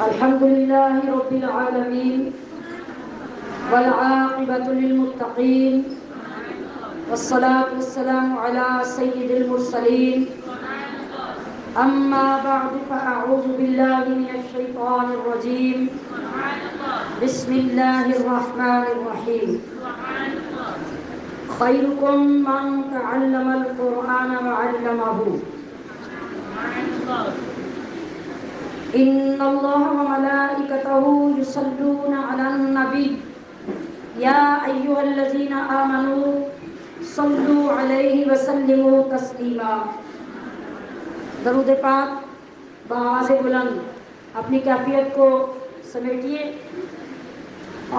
الحمد لله رب العالمين والعاقبة للمتقين والصلاة والسلام على سيد المرسلين أما بعد فأعوذ بالله من الشيطان الرجيم بسم الله الرحمن الرحيم خيركم من تعلم القرآن وعلمه إن الله وملائكته يصلون على النبي يا أيها الذين آمنوا صلوا عليه وسلموا تسلیما۔ درود پاک بآواز بلند اپنی کیفیت کو سمیٹیے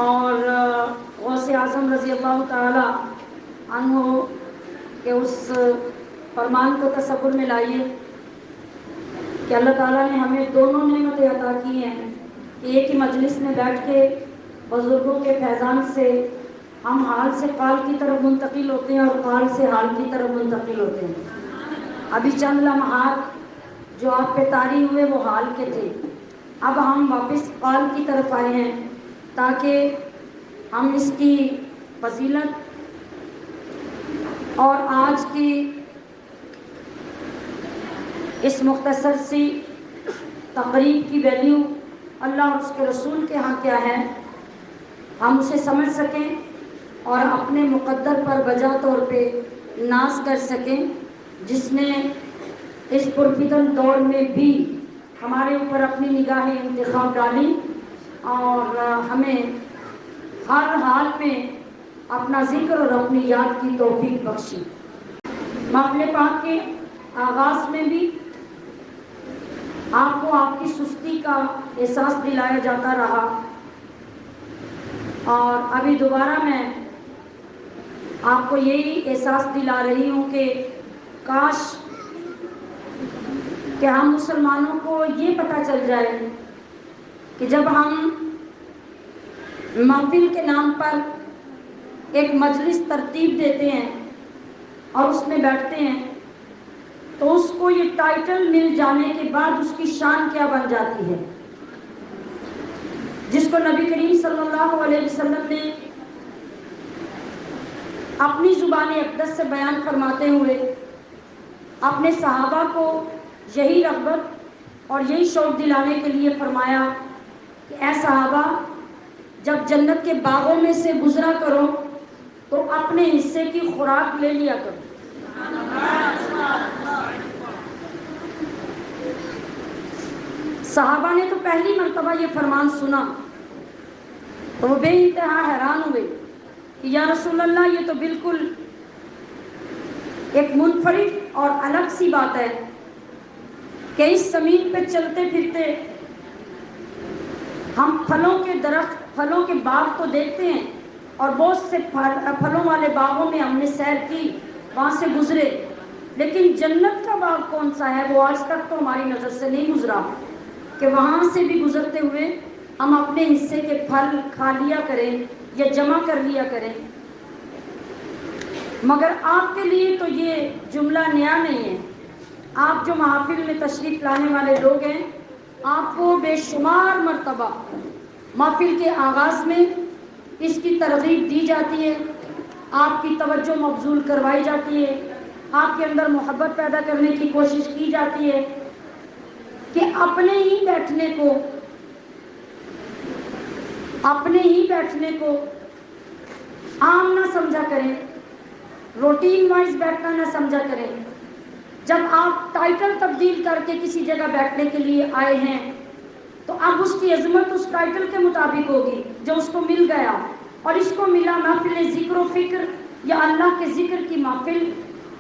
اور غوث اعظم رضی اللہ تعالی عنہ کے اس فرمان کو تصور میں لائیے کہ اللہ تعالیٰ نے ہمیں دونوں نعمتیں عطا کی ہیں کہ ایک ہی مجلس میں بیٹھ کے بزرگوں کے فیضان سے ہم حال سے قال کی طرف منتقل ہوتے ہیں اور قال سے حال کی طرف منتقل ہوتے ہیں۔ ابھی چند لمحات جو آپ پہ طاری ہوئے وہ حال کے تھے، اب ہم واپس قال کی طرف آئے ہیں تاکہ ہم اس کی فضیلت اور آج کی اس مختصر سی تقریب کی ویلیو اللہ اور اس کے رسول کے ہاں کیا ہے ہم اسے سمجھ سکیں اور اپنے مقدر پر بجا طور پہ ناز کر سکیں، جس نے اس پرفتن دور میں بھی ہمارے اوپر اپنی نگاہ انتخاب ڈالی اور ہمیں ہر حال میں اپنا ذکر اور اپنی یاد کی توفیق بخشی۔ محفل پاک کے آغاز میں بھی آپ کو آپ کی سستی کا احساس دلایا جاتا رہا اور ابھی دوبارہ میں آپ کو یہی احساس دلا رہی ہوں کہ کاش کہ ہم مسلمانوں کو یہ پتہ چل جائے کہ جب ہم محفل کے نام پر ایک مجلس ترتیب دیتے ہیں اور اس میں بیٹھتے ہیں تو اس کو یہ ٹائٹل مل جانے کے بعد اس کی شان کیا بن جاتی ہے، جس کو نبی کریم صلی اللہ علیہ وسلم نے اپنی زبان اقدس سے بیان فرماتے ہوئے اپنے صحابہ کو یہی رغبت اور یہی شوق دلانے کے لیے فرمایا کہ اے صحابہ، جب جنت کے باغوں میں سے گزرا کرو تو اپنے حصے کی خوراک لے لیا کرو۔ صحابہ نے تو پہلی مرتبہ یہ فرمان سنا تو وہ بے انتہا حیران ہوئے کہ یا رسول اللہ، یہ تو بالکل ایک منفرد اور الگ سی بات ہے کہ اس زمین پہ چلتے پھرتے ہم پھلوں کے درخت، پھلوں کے باغ تو دیکھتے ہیں اور بہت سے پھلوں والے باغوں میں ہم نے سیر کی، وہاں سے گزرے، لیکن جنت کا باغ کون سا ہے وہ آج تک تو ہماری نظر سے نہیں گزرا کہ وہاں سے بھی گزرتے ہوئے ہم اپنے حصے کے پھل کھا لیا کریں یا جمع کر لیا کریں۔ مگر آپ کے لیے تو یہ جملہ نیا نہیں ہے۔ آپ جو محافل میں تشریف لانے والے لوگ ہیں، آپ کو بے شمار مرتبہ محفل کے آغاز میں اس کی ترغیب دی جاتی ہے، آپ کی توجہ مبذول کروائی جاتی ہے، آپ کے اندر محبت پیدا کرنے کی کوشش کی جاتی ہے کہ اپنے ہی بیٹھنے کو عام نہ سمجھا کریں، روٹین وائز بیٹھنا نہ سمجھا کریں۔ جب آپ ٹائٹل تبدیل کر کے کسی جگہ بیٹھنے کے لیے آئے ہیں تو اب اس کی عظمت اس ٹائٹل کے مطابق ہوگی جو اس کو مل گیا، اور اس کو ملا محفل ذکر و فکر یا اللہ کے ذکر کی محفل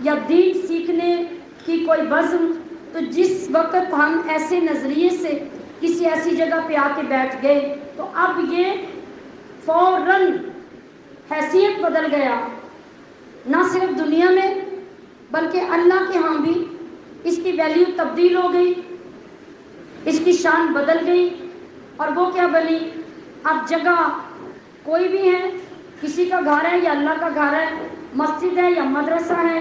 یا دین سیکھنے کی کوئی بزم، تو جس وقت ہم ایسے نظریے سے کسی ایسی جگہ پہ آ کے بیٹھ گئے تو اب یہ فوراً حیثیت بدل گیا، نہ صرف دنیا میں بلکہ اللہ کے ہاں بھی اس کی ویلیو تبدیل ہو گئی، اس کی شان بدل گئی، اور وہ کیا بنی؟ اب جگہ کوئی بھی ہے، کسی کا گھر ہے یا اللہ کا گھر ہے، مسجد ہے یا مدرسہ ہے،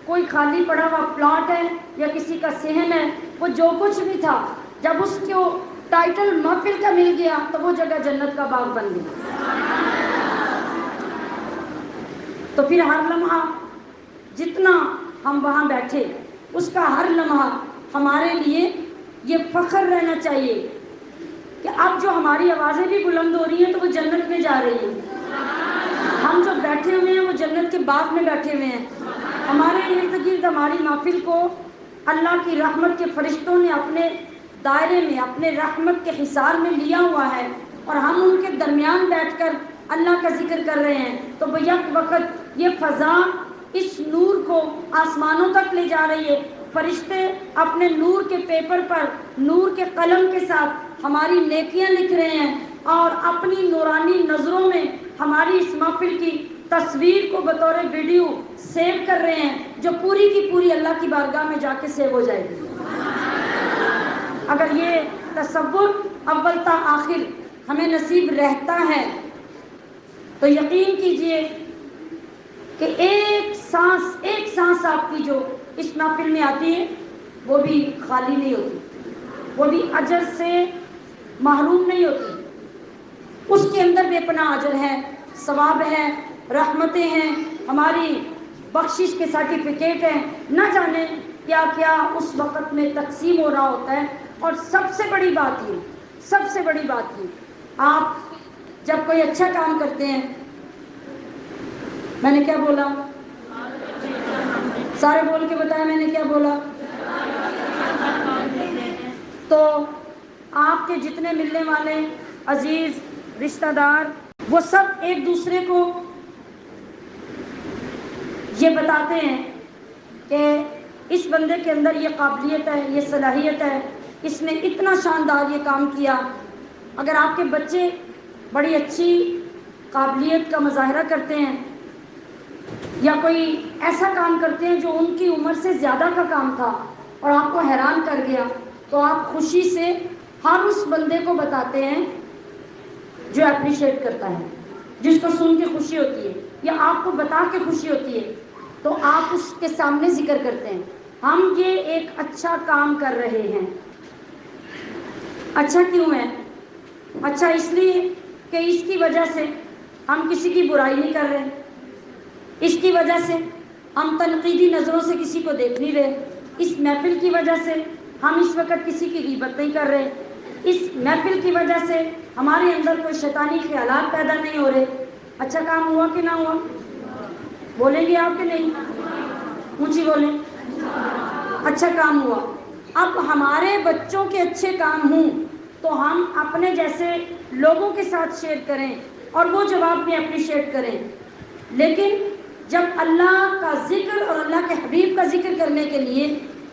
کوئی خالی پڑا ہوا پلاٹ ہے یا کسی کا صحن ہے، وہ جو کچھ بھی تھا جب اس کو ٹائٹل محفل کا مل گیا تو وہ جگہ جنت کا باغ بن گئی. تو پھر ہر لمحہ جتنا ہم وہاں بیٹھے اس کا ہر لمحہ ہمارے لیے یہ فخر رہنا چاہیے کہ اب جو ہماری آوازیں بھی بلند ہو رہی ہیں تو وہ جنت میں جا رہی ہیں. ہم جو بیٹھے ہوئے ہیں وہ جنت کے باغ میں بیٹھے ہوئے ہیں. ہمارے ارد گرد ہماری محفل کو اللہ کی رحمت کے فرشتوں نے اپنے دائرے میں اپنے رحمت کے حصار میں لیا ہوا ہے اور ہم ان کے درمیان بیٹھ کر اللہ کا ذکر کر رہے ہیں. تو بیک وقت یہ فضا اس نور کو آسمانوں تک لے جا رہی ہے. فرشتے اپنے نور کے پیپر پر نور کے قلم کے ساتھ ہماری نیکیاں لکھ رہے ہیں اور اپنی نورانی نظروں میں ہماری اس محفل کی تصویر کو بطور ویڈیو سیو کر رہے ہیں جو پوری کی پوری اللہ کی بارگاہ میں جا کے سیو ہو جائے گی. اگر یہ تصور اول تا آخر ہمیں نصیب رہتا ہے تو یقین کیجئے کہ ایک سانس آپ کی جو اس محفل میں آتی ہے وہ بھی خالی نہیں ہوتی, وہ بھی اجر سے محروم نہیں ہوتی. اس کے اندر بے پناہ اجر ہے, ثواب ہے, رحمتیں ہیں, ہماری بخشش کے سرٹیفکیٹ ہیں. نہ جانے کیا کیا اس وقت میں تقسیم ہو رہا ہوتا ہے. اور سب سے بڑی بات یہ آپ جب کوئی اچھا کام کرتے ہیں, میں نے کیا بولا, سارے بول کے بتایا میں نے کیا بولا, تو آپ کے جتنے ملنے والے عزیز رشتہ دار وہ سب ایک دوسرے کو یہ بتاتے ہیں کہ اس بندے کے اندر یہ قابلیت ہے, یہ صلاحیت ہے, اس نے اتنا شاندار یہ کام کیا. اگر آپ کے بچے بڑی اچھی قابلیت کا مظاہرہ کرتے ہیں یا کوئی ایسا کام کرتے ہیں جو ان کی عمر سے زیادہ کا کام تھا اور آپ کو حیران کر گیا, تو آپ خوشی سے ہر اس بندے کو بتاتے ہیں جو اپریشیٹ کرتا ہے, جس کو سن کے خوشی ہوتی ہے یا آپ کو بتا کے خوشی ہوتی ہے, تو آپ اس کے سامنے ذکر کرتے ہیں ہم یہ ایک اچھا کام کر رہے ہیں. اچھا کیوں ہے؟ اچھا اس لیے کہ اس کی وجہ سے ہم کسی کی برائی نہیں کر رہے, اس کی وجہ سے ہم تنقیدی نظروں سے کسی کو دیکھ نہیں رہے, اس محفل کی وجہ سے ہم اس وقت کسی کی غیبت نہیں کر رہے, اس محفل کی وجہ سے ہمارے اندر کوئی شیطانی خیالات پیدا نہیں ہو رہے. اچھا کام ہوا کہ نہ ہوا؟ بولیں گے آپ کہ نہیں؟ اونچی بولیں. اچھا کام ہوا. اب ہمارے بچوں کے اچھے کام ہوں تو ہم اپنے جیسے لوگوں کے ساتھ شیئر کریں اور وہ جواب میں اپریشیٹ کریں. لیکن جب اللہ کا ذکر اور اللہ کے حبیب کا ذکر کرنے کے لیے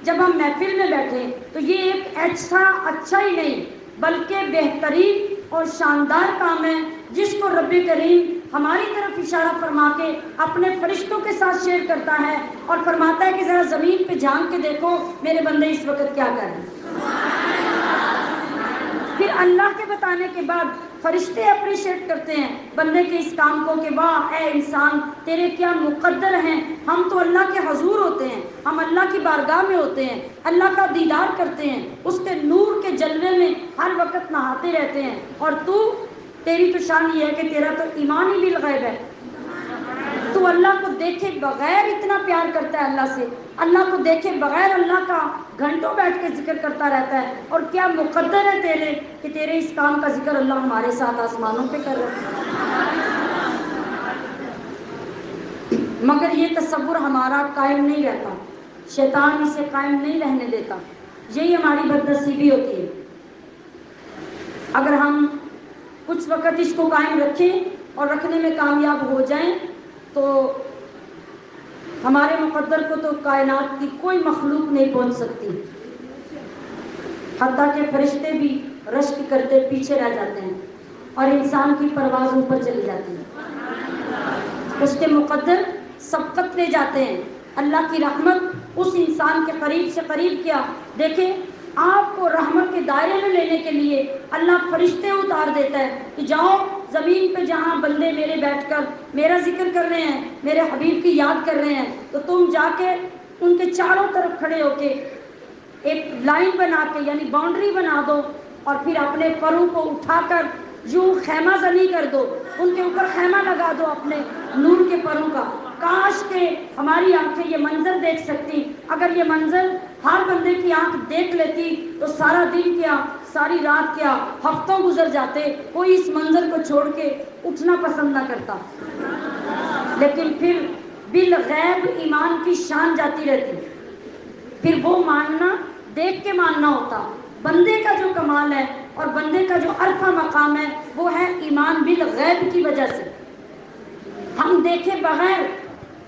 جب ہم محفل میں بیٹھیں تو یہ ایک اچھا ہی نہیں بلکہ بہترین اور شاندار کام ہے جس کو رب کریم ہماری طرف اشارہ فرما کے اپنے فرشتوں کے ساتھ شیئر کرتا ہے اور فرماتا ہے کہ ذرا زمین پہ جھانک کے دیکھو میرے بندے اس وقت کیا کر رہے ہیں. پھر اللہ کے بتانے کے بعد فرشتے اپریشیٹ کرتے ہیں بندے کے اس کام کو کہ واہ اے انسان تیرے کیا مقدر ہیں. ہم تو اللہ کے حضور ہوتے ہیں, ہم اللہ کی بارگاہ میں ہوتے ہیں, اللہ کا دیدار کرتے ہیں, اس کے نور کے جلوے میں ہر وقت نہاتے رہتے ہیں, اور تیری تو شان یہ ہے کہ تیرا تو ایمان ہی بالغیب ہے. تو اللہ کو دیکھے بغیر اتنا پیار کرتا ہے اللہ سے, اللہ کو دیکھے بغیر اللہ کا گھنٹوں بیٹھ کے ذکر کرتا رہتا ہے. اور کیا مقدر ہے تیرے کہ تیرے اس کام کا ذکر اللہ ہمارے ساتھ آسمانوں پہ کر رہا ہے. مگر یہ تصور ہمارا قائم نہیں رہتا, شیطان اسے قائم نہیں رہنے دیتا. یہی ہماری بد نصیبی ہوتی ہے. اگر ہم کچھ وقت اس کو قائم رکھیں اور رکھنے میں کامیاب ہو جائیں تو ہمارے مقدر کو تو کائنات کی کوئی مخلوق نہیں پہنچ سکتی, حتیٰ کہ فرشتے بھی رشک کرتے پیچھے رہ جاتے ہیں اور انسان کی پرواز اوپر چلی جاتی ہے. اس کے مقدر سبقت لے جاتے ہیں. اللہ کی رحمت اس انسان کے قریب سے قریب کیا, دیکھیں آپ کو رحمت کے دائرے میں لینے کے لیے اللہ فرشتے اتار دیتا ہے کہ جاؤ زمین پہ جہاں بندے میرے بیٹھ کر میرا ذکر کر رہے ہیں, میرے حبیب کی یاد کر رہے ہیں, تو تم جا کے ان کے چاروں طرف کھڑے ہو کے ایک لائن بنا کے یعنی باؤنڈری بنا دو اور پھر اپنے پروں کو اٹھا کر یوں خیمہ زنی کر دو، ان کے اوپر خیمہ لگا دو اپنے نور کے پروں کا. کاش کہ ہماری آنکھیں یہ منظر دیکھ سکتی. اگر یہ منظر ہر بندے کی آنکھ دیکھ لیتی تو سارا دن کیا، ساری رات کیا، ہفتوں گزر جاتے، کوئی اس منظر کو چھوڑ کے اٹھنا پسند نہ کرتا. لیکن پھر بالغیب ایمان کی شان جاتی رہتی. پھر وہ ماننا دیکھ کے ماننا ہوتا. بندے کا جو کمال ہے اور بندے کا جو عرفہ مقام ہے وہ ہے ایمان بالغیب کی وجہ سے. ہم دیکھے بغیر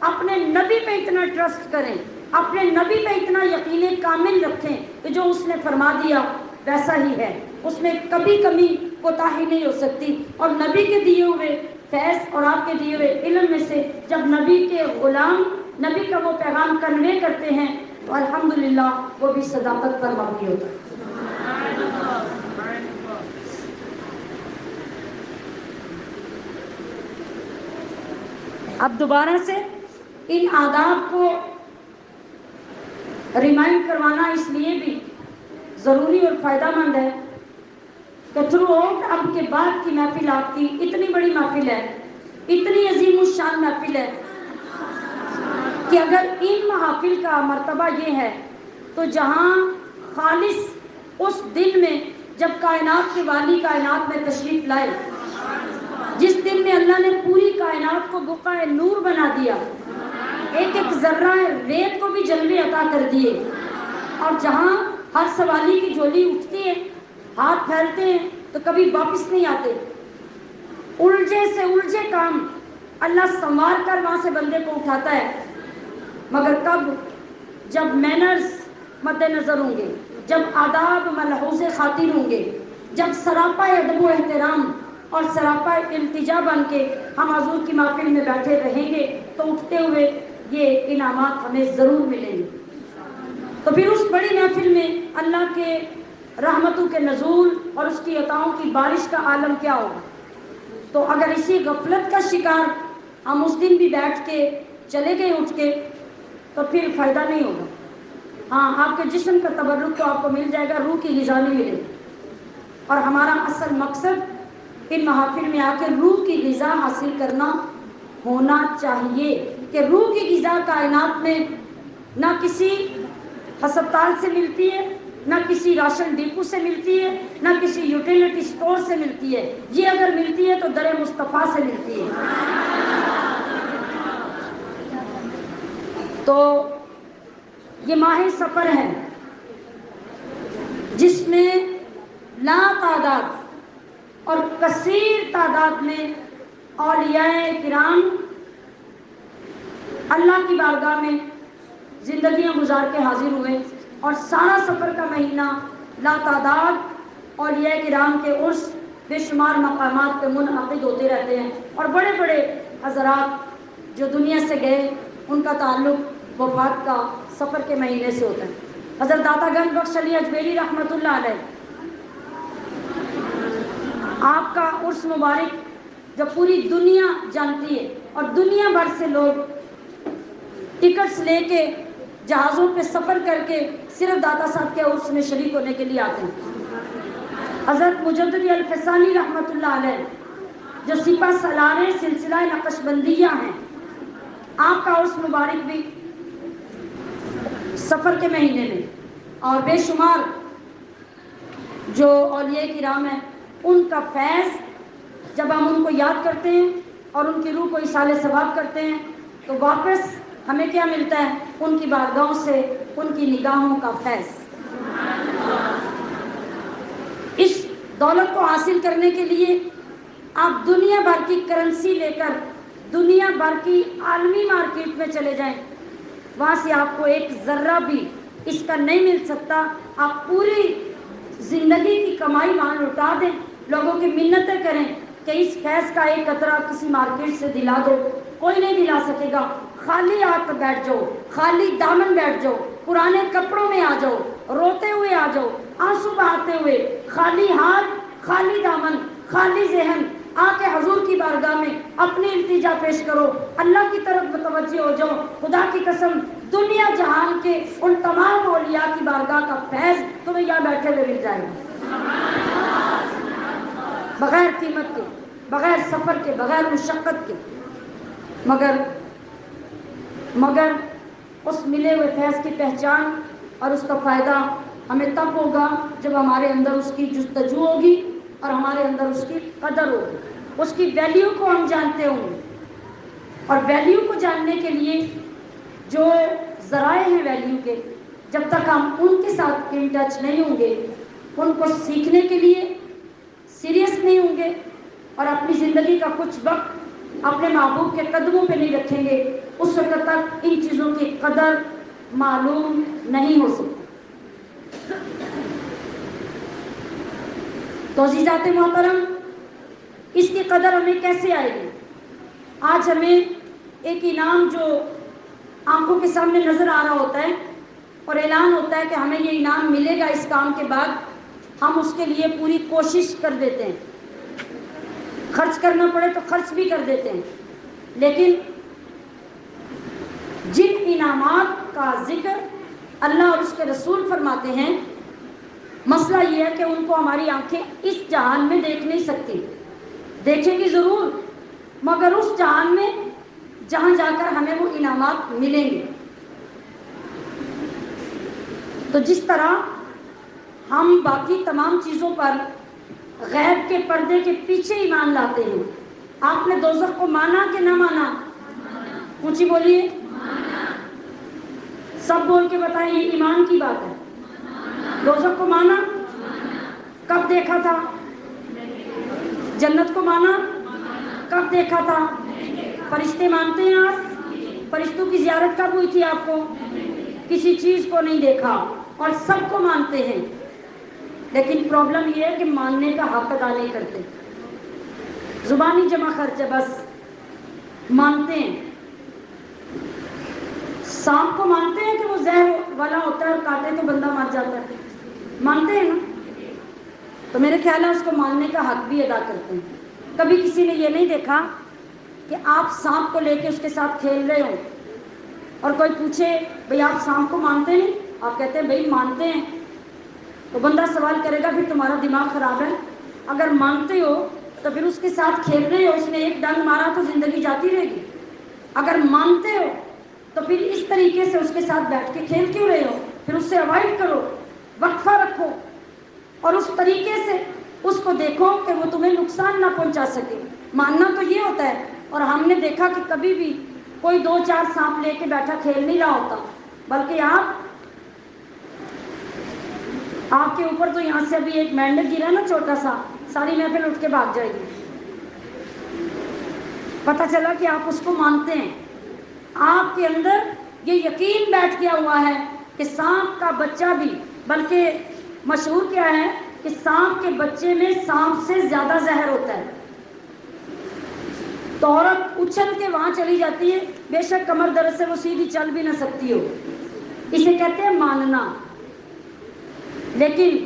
اپنے نبی پہ اتنا ٹرسٹ کریں، اپنے نبی پہ اتنا یقین کامل رکھیں کہ جو اس نے فرما دیا ویسا ہی ہے، اس میں کبھی کمی کوتاہی نہیں ہو سکتی. اور نبی کے دیے ہوئے فیض اور آپ کے دیے ہوئے علم میں سے جب نبی کے غلام نبی کا وہ پیغام کنوے کرتے ہیں تو الحمدللہ وہ بھی صداقت پر مبنی ہوتا ہے. اب دوبارہ سے ان آداب کو ریمائنڈ کروانا اس لیے بھی ضروری اور فائدہ مند ہے کہ تھرو آؤٹ اب کے بعد کی محفل آپ کی اتنی بڑی محفل ہے، اتنی عظیم الشان محفل ہے کہ اگر ان محافل کا مرتبہ یہ ہے تو جہاں خالص اس دن میں جب کائنات کے والی کائنات میں تشریف لائے، جس دن میں اللہ نے پوری کائنات کو بقعہ نور بنا دیا، ایک ایک ذرہ ریت کو بھی جلوے عطا کر دیے، اور جہاں ہر سوالی کی جھولی اٹھتی ہے، ہاتھ پھیلتے ہیں تو کبھی واپس نہیں آتے، الجھے سے الجھے کام اللہ سنوار کر وہاں سے بندے کو اٹھاتا ہے. مگر کب؟ جب مینرز مد نظر ہوں گے، جب آداب ملحوظ خاطر ہوں گے، جب سراپا ادب و احترام اور سراپا التجا بن کے ہم حضور کی محفل میں بیٹھے رہیں گے تو اٹھتے ہوئے یہ انعامات ہمیں ضرور ملیں گے. تو پھر اس بڑی محفل میں اللہ کے رحمتوں کے نزول اور اس کی عطاؤں کی بارش کا عالم کیا ہوگا. تو اگر اسی غفلت کا شکار ہم اس دن بھی بیٹھ کے چلے گئے اٹھ کے تو پھر فائدہ نہیں ہوگا. ہاں، آپ کے جسم کا تبرک تو آپ کو مل جائے گا، روح کی غذا نہیں ملے گی. اور ہمارا اصل مقصد ان محافل میں آ کے روح کی غذا حاصل کرنا ہونا چاہیے کہ روح کی غذا کائنات میں نہ کسی ہسپتال سے ملتی ہے، نہ کسی راشن ڈپو سے ملتی ہے، نہ کسی یوٹیلیٹی اسٹور سے ملتی ہے. یہ اگر ملتی ہے تو در مصطفیٰ سے ملتی ہے. تو یہ ماہ سفر ہے جس میں لا تعداد اور کثیر تعداد میں اولیاء کرام اللہ کی بارگاہ میں زندگیاں گزار کے حاضر ہوئے، اور سارا سفر کا مہینہ لا تعداد اولیاء کرام کے عرس بے شمار مقامات پہ منعقد ہوتے رہتے ہیں. اور بڑے بڑے حضرات جو دنیا سے گئے ان کا تعلق وفات کا سفر کے مہینے سے ہوتا ہے. حضرت داتا گنج بخش علی اجمیری رحمۃ اللہ علیہ، آپ کا عرس مبارک جو پوری دنیا جانتی ہے اور دنیا بھر سے لوگ ٹکٹس لے کے جہازوں پہ سفر کر کے صرف داتا صاحب کے عرس میں شریک ہونے کے لیے آتے ہیں. حضرت مجددی الفسانی رحمۃ اللہ علیہ جو سپہ سالار سلسلہ نقشبندیہ ہیں، آپ کا عرس مبارک بھی سفر کے مہینے میں، اور بے شمار جو اولیاء کرام ہیں ان کا فیض جب ہم ان کو یاد کرتے ہیں اور ان کی روح کو ایصال ثواب کرتے ہیں تو واپس ہمیں کیا ملتا ہے؟ ان کی بارگاہوں سے ان کی نگاہوں کا فیض. اس دولت کو حاصل کرنے کے لیے آپ دنیا بھر کی کرنسی لے کر دنیا بھر کی عالمی مارکیٹ میں چلے جائیں، وہاں سے آپ کو ایک ذرہ بھی اس کا نہیں مل سکتا. آپ پوری زندگی کی کمائی وہاں لٹا دیں، لوگوں کی منتیں کریں کہ اس فیض کا ایک قطرہ کسی مارکیٹ سے دلا دو، کوئی نہیں دلا سکے گا. خالی ہاتھ بیٹھ جاؤ، خالی دامن بیٹھ جاؤ، پرانے کپڑوں میں آ جاؤ، روتے ہوئے آ جاؤ، آنسو بہاتے ہوئے، خالی ہاتھ، خالی دامن، خالی ذہن آ کے حضور کی بارگاہ میں اپنی التجا پیش کرو، اللہ کی طرف متوجہ ہو جاؤ. خدا کی قسم دنیا جہان کے ان تمام اولیاء کی بارگاہ کا فیض تمہیں یہاں بیٹھے ہوئے مل جائے گا. بغیر قیمت کے، بغیر سفر کے، بغیر مشقت کے، مگر اس ملے ہوئے فیض کی پہچان اور اس کا فائدہ ہمیں تب ہوگا جب ہمارے اندر اس کی جستجو ہوگی اور ہمارے اندر اس کی قدر ہوگی، اس کی ویلیو کو ہم جانتے ہوں گے۔ اور ویلیو کو جاننے کے لیے جو ذرائع ہیں ویلیو کے، جب تک ہم ان کے ساتھ ان ٹچ نہیں ہوں گے، ان کو سیکھنے کے لیے سیریس نہیں ہوں گے اور اپنی زندگی کا کچھ وقت اپنے محبوب کے قدموں پہ نہیں رکھیں گے، اس وقت تک ان چیزوں کی قدر معلوم نہیں ہو سکتی۔ تو عزیزات محترم، اس کی قدر ہمیں کیسے آئے گی؟ آج ہمیں ایک انعام جو آنکھوں کے سامنے نظر آ رہا ہوتا ہے اور اعلان ہوتا ہے کہ ہمیں یہ انعام ملے گا اس کام کے بعد، ہم اس کے لیے پوری کوشش کر دیتے ہیں، خرچ کرنا پڑے تو خرچ بھی کر دیتے ہیں، لیکن جن انعامات کا ذکر اللہ اور اس کے رسول فرماتے ہیں، مسئلہ یہ ہے کہ ان کو ہماری آنکھیں اس جہان میں دیکھ نہیں سکتی، دیکھیں گی ضرور مگر اس جہان میں جہاں جا کر ہمیں وہ انعامات ملیں گے۔ تو جس طرح ہم باقی تمام چیزوں پر غیب کے پردے کے پیچھے ایمان لاتے ہیں، آپ نے دوزخ کو مانا کہ نہ مانا؟ اونچی بولیے، سب بول کے بتائیں، یہ ایمان کی بات ہے۔ دوزخ کو مانا؟ کب دیکھا تھا؟ جنت کو مانا؟ کب دیکھا تھا؟ فرشتے مانتے ہیں آپ؟ فرشتوں کی زیارت کب ہوئی تھی آپ کو؟ کسی چیز کو نہیں دیکھا اور سب کو مانتے ہیں، لیکن پرابلم یہ ہے کہ ماننے کا حق ادا نہیں کرتے، زبانی جمع خرچ ہے، بس مانتے ہیں۔ سانپ کو مانتے ہیں کہ وہ زہر والا ہوتا ہے اور کاٹے تو بندہ مر جاتا ہے، مانتے ہیں نا؟ تو میرے خیال ہے اس کو ماننے کا حق بھی ادا کرتے ہیں۔ کبھی کسی نے یہ نہیں دیکھا کہ آپ سانپ کو لے کے اس کے ساتھ کھیل رہے ہو اور کوئی پوچھے بھئی آپ سانپ کو مانتے ہیں؟ آپ کہتے ہیں بھئی مانتے ہیں، تو بندہ سوال کرے گا پھر تمہارا دماغ خراب ہے؟ اگر مانتے ہو تو پھر اس کے ساتھ کھیل رہے ہو، اس نے ایک ڈنگ مارا تو زندگی جاتی رہے گی۔ اگر مانتے ہو تو پھر اس طریقے سے اس کے ساتھ بیٹھ کے کھیل کیوں رہے ہو؟ پھر اس سے اوائڈ کرو، وقفہ رکھو اور اس طریقے سے اس کو دیکھو کہ وہ تمہیں نقصان نہ پہنچا سکے۔ ماننا تو یہ ہوتا ہے، اور ہم نے دیکھا کہ کبھی بھی کوئی 2-4 سانپ لے کے بیٹھا کھیل نہیں رہا ہوتا، بلکہ آپ کے اوپر تو یہاں سے ابھی ایک مینڈک گرا نا چھوٹا سا، ساری محفل اٹھ کے بھاگ جائے گی، پتہ چلا کہ آپ اس کو مانتے ہیں، آپ کے اندر یہ یقین بیٹھ گیا ہوا ہے کہ سانپ کا بچہ بھی، بلکہ مشہور کیا ہے کہ سانپ کے بچے میں سانپ سے زیادہ زہر ہوتا ہے، تو عورت اچھل کے وہاں چلی جاتی ہے، بے شک کمر درد سے وہ سیدھی چل بھی نہ سکتی ہو، اسے کہتے ہیں ماننا۔ لیکن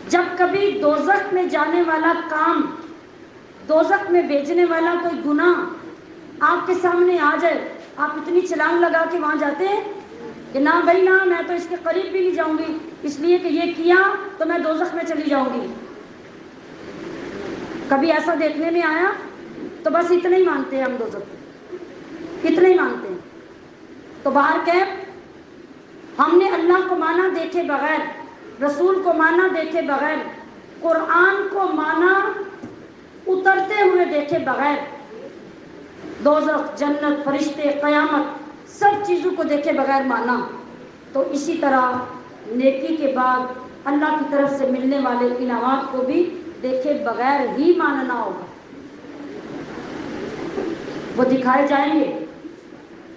جب کبھی دوزخ میں جانے والا کام، دوزخ میں بھیجنے والا کوئی گناہ آپ کے سامنے آ جائے، آپ اتنی چھلانگ لگا کے وہاں جاتے ہیں کہ نہ بھائی نہ، میں تو اس کے قریب بھی نہیں جاؤں گی، اس لیے کہ یہ کیا تو میں دوزخ میں چلی جاؤں گی۔ کبھی ایسا دیکھنے میں آیا؟ تو بس اتنا ہی مانتے ہیں ہم دوزخ، اتنا ہی مانتے ہیں۔ تو باہر کیف ہم نے اللہ کو مانا دیکھے بغیر، رسول کو مانا دیکھے بغیر، قرآن کو مانا اترتے ہوئے دیکھے بغیر، دوزخ، جنت، فرشتے، قیامت، سب چیزوں کو دیکھے بغیر مانا، تو اسی طرح نیکی کے بعد اللہ کی طرف سے ملنے والے انعامات کو بھی دیکھے بغیر ہی ماننا ہوگا۔ وہ دکھائے جائیں گے،